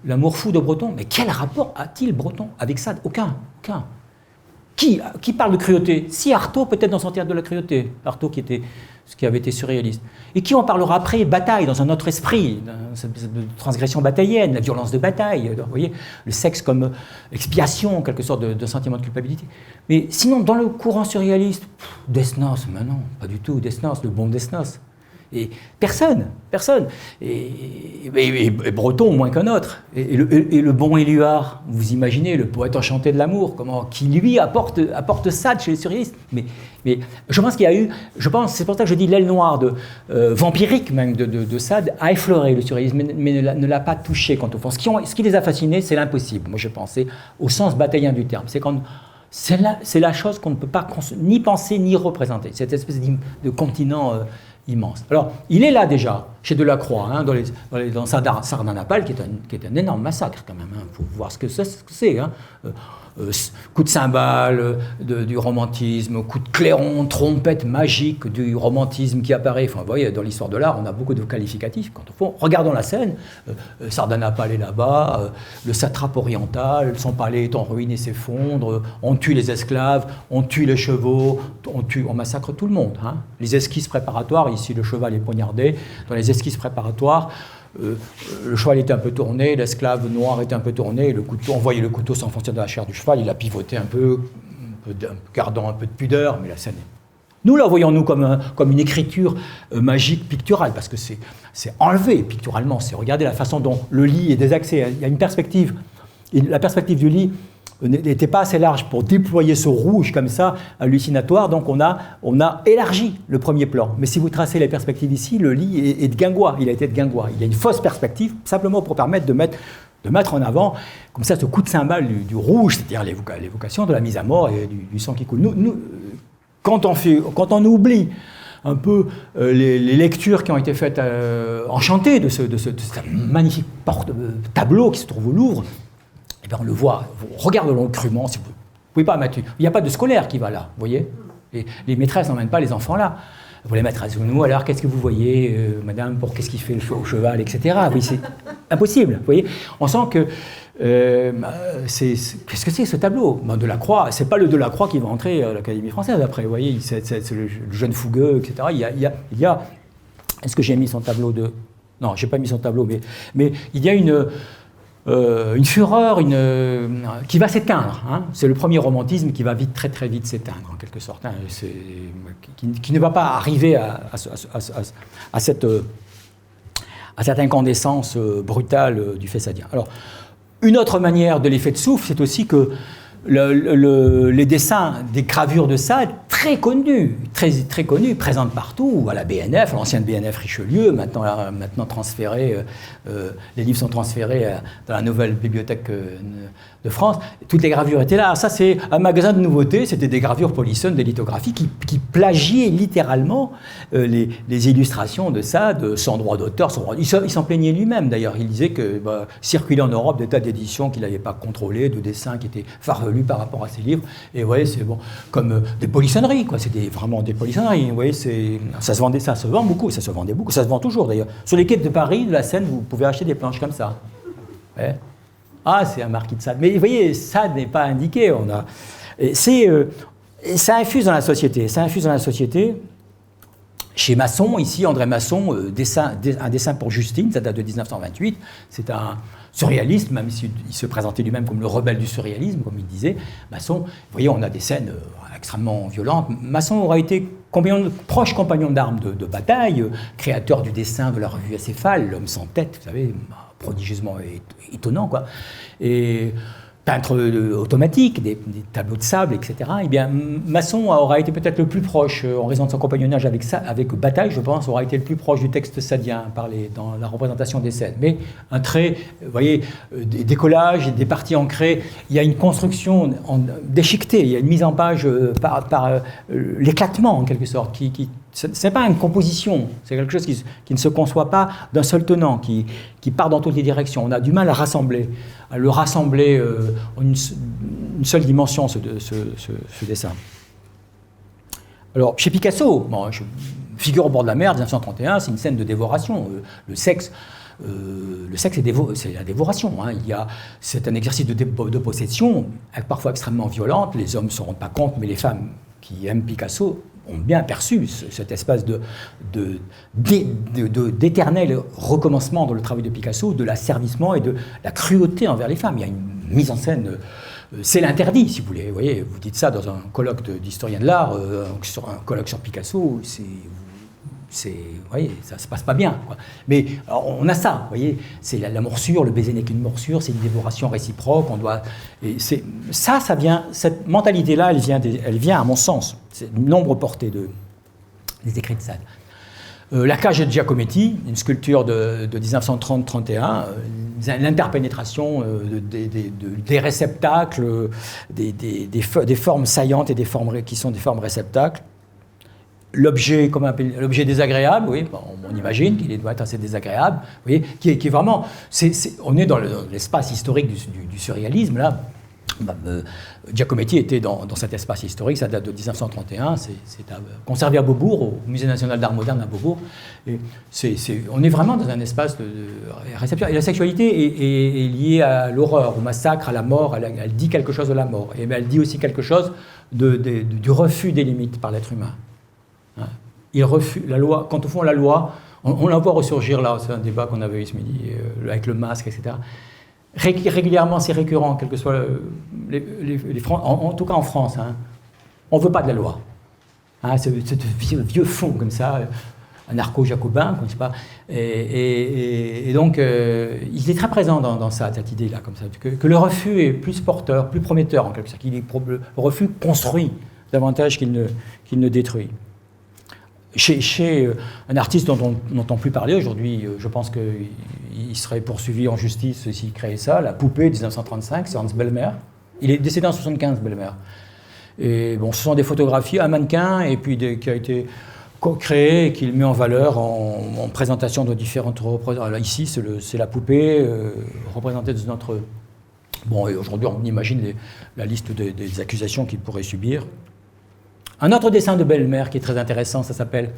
l'amour fou de Breton. Mais quel rapport a-t-il Breton avec Sade? Aucun. Qui parle de cruauté? Si Artaud, peut-être dans son théâtre de la cruauté, Artaud qui avait été surréaliste. Et qui en parlera après? Bataille, dans un autre esprit, cette transgression bataillienne, la violence de bataille, vous voyez, le sexe comme expiation, en quelque sorte, de sentiment de culpabilité. Mais sinon, dans le courant surréaliste, Desnos, mais non, pas du tout, Desnos, le bon Desnos. Et personne. Et Breton moins qu'un autre. Et le bon Éluard, vous imaginez, le poète enchanté de l'amour, qui lui apporte Sade chez les surréalistes. Mais je pense qu'il y a eu, c'est pour ça que je dis l'aile noire vampirique même de Sade a effleuré le surréalisme, mais ne l'a pas touché quant au fond. Ce qui les a fascinés, c'est l'impossible. Moi, je pensais au sens bataillien du terme. C'est la chose qu'on ne peut pas ni penser ni représenter. Cette espèce de continent immense. Alors, il est là déjà, chez Delacroix, hein, dans Sardanapale, qui est un énorme massacre quand même. Il faut voir ce que c'est. Hein. Coup de cymbale du romantisme, coup de clairon, trompette magique du romantisme qui apparaît. Enfin, vous voyez, dans l'histoire de l'art, on a beaucoup de qualificatifs. Quand au fond, regardons la scène. Sardanapale est là-bas, le satrape oriental, son palais est en ruine et s'effondre. On tue les esclaves, on tue les chevaux, on massacre tout le monde. Hein. Les esquisses préparatoires, ici le cheval est poignardé. Dans les esquisses préparatoires, le cheval était un peu tourné, l'esclave noir était un peu tourné, on voyait le couteau s'enfoncer dans la chair du cheval, il a pivoté un peu gardant un peu de pudeur, mais la scène est... Nous la voyons, comme une écriture magique, picturale, parce que c'est enlevé picturalement, regardez la façon dont le lit est désaxé, il y a une perspective, et la perspective du lit n'était pas assez large pour déployer ce rouge comme ça, hallucinatoire, donc on a élargi le premier plan. Mais si vous tracez les perspectives ici, le lit est de guingois, il a été de guingois. Il y a une fausse perspective, simplement pour permettre de mettre en avant, comme ça, ce coup de cymbale du rouge, c'est-à-dire l'évocation de la mise à mort et du sang qui coule. Nous, quand on oublie un peu les lectures qui ont été faites enchantées de ce magnifique tableau qui se trouve au Louvre, eh bien on le voit, regardons-le crûment, si vous ne pouvez pas mettre... Il n'y a pas de scolaire qui va là, vous voyez. Les maîtresses n'emmènent pas les enfants là. Vous les mettre à genoux, alors qu'est-ce que vous voyez, madame, qu'est-ce qu'il fait au cheval, etc. Oui, c'est impossible, vous voyez. On sent que... qu'est-ce que c'est ce tableau? Delacroix, c'est pas le Delacroix qui va entrer à l'Académie française après, vous voyez, c'est le jeune fougueux, etc. Il y a... Est-ce que j'ai mis son tableau de... Non, je n'ai pas mis son tableau, mais il y a une fureur qui va s'éteindre. Hein. C'est le premier romantisme qui va très très vite s'éteindre, en quelque sorte. Hein. Qui ne va pas arriver à cette incandescence brutale du fait sadien. Alors, une autre manière de l'effet de souffle, c'est aussi que les dessins des gravures de Sade, très connus, présentent partout, à la BNF, l'ancienne BNF Richelieu, maintenant transférée, les livres sont transférés dans la nouvelle bibliothèque de France. Toutes les gravures étaient là. Ça, c'est un magasin de nouveautés, c'était des gravures Polisson, des lithographies qui plagiaient littéralement les illustrations de Sade, sans droit d'auteur. Il s'en plaignait lui-même, d'ailleurs. Il disait que circulait en Europe des tas d'éditions qu'il n'avait pas contrôlées, de dessins qui étaient farfelus par rapport à ses livres, et vous voyez, c'est bon, comme des polissonneries, quoi, c'était vraiment des polissonneries, vous voyez, ça se vend beaucoup, ça se vendait beaucoup, ça se vend toujours d'ailleurs. Sur les quais de Paris, de la Seine, vous pouvez acheter des planches comme ça. Ouais. Ah, c'est un marquis de Sade. Mais vous voyez, Sade n'est pas indiqué, ça infuse dans la société, Chez Masson, ici, André Masson, un dessin pour Justine, ça date de 1928, c'est un surréaliste, même s'il se présentait lui-même comme le rebelle du surréalisme, comme il disait. Masson, vous voyez, on a des scènes extrêmement violentes. Masson aura été proche compagnon d'armes de bataille, créateur du dessin de la revue Acéphale, l'homme sans tête, vous savez, prodigieusement étonnant, quoi. Et peintre automatique, des tableaux de sable, etc. Eh bien, Masson aura été peut-être le plus proche, en raison de son compagnonnage avec Bataille, je pense, aura été le plus proche du texte sadien dans la représentation des scènes. Mais un trait, vous voyez, des collages, des parties ancrées, il y a une construction déchiquetée, il y a une mise en page par l'éclatement, en quelque sorte, ce n'est pas une composition, c'est quelque chose qui ne se conçoit pas d'un seul tenant, qui part dans toutes les directions. On a du mal à le rassembler en une seule dimension, ce dessin. Alors, chez Picasso, Figure au bord de la mer, 1931, c'est une scène de dévoration. Le sexe, c'est la dévoration. Hein. C'est un exercice de possession, parfois extrêmement violente. Les hommes ne se rendent pas compte, mais les femmes qui aiment Picasso ont bien perçu cette espèce d'éternel recommencement dans le travail de Picasso, de l'asservissement et de la cruauté envers les femmes. Il y a une mise en scène, c'est l'interdit, si vous voulez. Vous voyez, vous dites ça dans un colloque d'historien de l'art, un colloque sur Picasso, vous voyez, ça se passe pas bien, quoi. Mais alors, on a ça, vous voyez, c'est la morsure, le baiser n'est qu'une morsure, c'est une dévoration réciproque, ça vient, cette mentalité-là, elle vient à mon sens, c'est une nombre portée des écrits de Sade. La cage de Giacometti, une sculpture de 1930-31, l'interpénétration des réceptacles, des formes saillantes et qui sont des formes réceptacles. L'objet désagréable, oui, on imagine qu'il doit être assez désagréable, vous voyez, qui est vraiment, on est dans l'espace historique du surréalisme, là. Giacometti était dans cet espace historique, ça date de 1931, c'est conservé à Beaubourg, au Musée national d'art moderne à Beaubourg. Et on est vraiment dans un espace de réception. Et la sexualité est liée à l'horreur, au massacre, à la mort, elle dit quelque chose de la mort, et elle dit aussi quelque chose du refus des limites par l'être humain. Il refuse la loi. Quand au fond la loi, on la voit ressurgir là, c'est un débat qu'on avait eu ce midi avec le masque, etc. Régulièrement, c'est récurrent, quel que soit en tout cas en France. Hein. On ne veut pas de la loi. Hein, ce vieux fond comme ça, anarcho-jacobin, je ne sais pas. Et donc, il est très présent dans ça, cette idée-là, comme ça, que le refus est plus porteur, plus prometteur en quelque sorte. Le refus construit davantage qu'il ne détruit. Chez un artiste dont on n'entend plus parler aujourd'hui, je pense qu'il serait poursuivi en justice s'il créait ça, La Poupée de 1935, c'est Hans Bellmer. Il est décédé en 1975, Bellmer. Et bon, ce sont des photographies, un mannequin, et puis qui a été créé et qu'il met en valeur en présentation de différentes représentations. Ici, c'est la poupée représentée dans notre... Bon, et aujourd'hui, on imagine la liste des accusations qu'il pourrait subir. Un autre dessin de Bellmer qui est très intéressant, ça s'appelle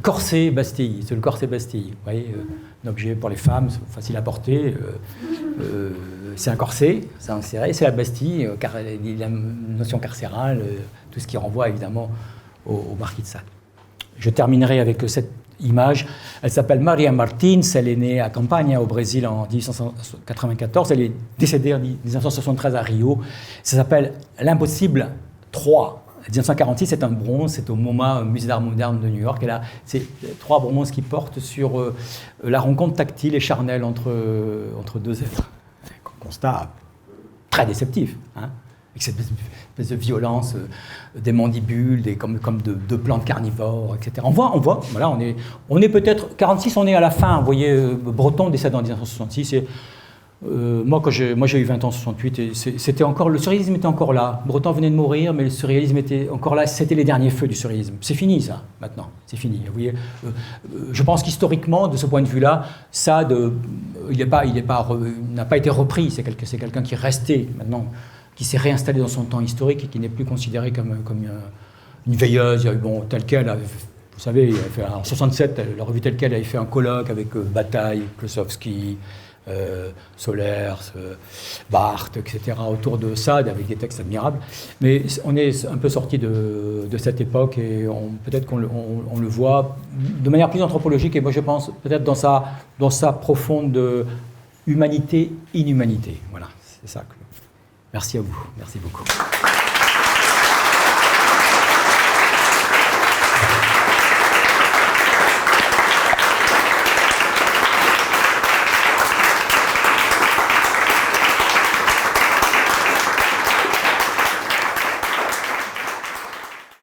Corset Bastille. C'est le corset Bastille. Vous voyez, un objet pour les femmes, facile à porter. C'est un corset, c'est inséré, c'est la Bastille, la notion carcérale, tout ce qui renvoie évidemment au marquis de Sade. Je terminerai avec cette image. Elle s'appelle Maria Martins, elle est née à Campagna au Brésil en 1994, elle est décédée en 1973 à Rio. Ça s'appelle L'Impossible 3. 1946, c'est un bronze, c'est au MoMA, Musée d'art moderne de New York. C'est 3 bronzes qui portent sur la rencontre tactile et charnelle entre 2 êtres. C'est un constat très déceptif, hein, avec cette espèce de violence des mandibules, comme de plantes carnivores, etc. On voit, voilà, on est peut-être, 46, on est à la fin, vous voyez, Breton décède en 1966, et moi j'ai eu 20 ans en 68, et c'était encore, le surréalisme était encore là. Breton venait de mourir, mais le surréalisme était encore là. C'était les derniers feux du surréalisme. C'est fini ça, maintenant. C'est fini. Vous voyez, je pense qu'historiquement, de ce point de vue-là, Sade, il n'a pas été repris. C'est quelqu'un qui est resté maintenant, qui s'est réinstallé dans son temps historique et qui n'est plus considéré comme une veilleuse. Bon, tel quel, vous savez, il a fait, en 67, la revue Telle quelle avait fait un colloque avec Bataille, Klossowski, Solers, Barthes, etc., autour de Sade, avec des textes admirables. Mais on est un peu sorti de cette époque et peut-être qu'on le voit de manière plus anthropologique, et moi je pense peut-être dans sa profonde humanité, inhumanité. Voilà, c'est ça. Merci à vous. Merci beaucoup.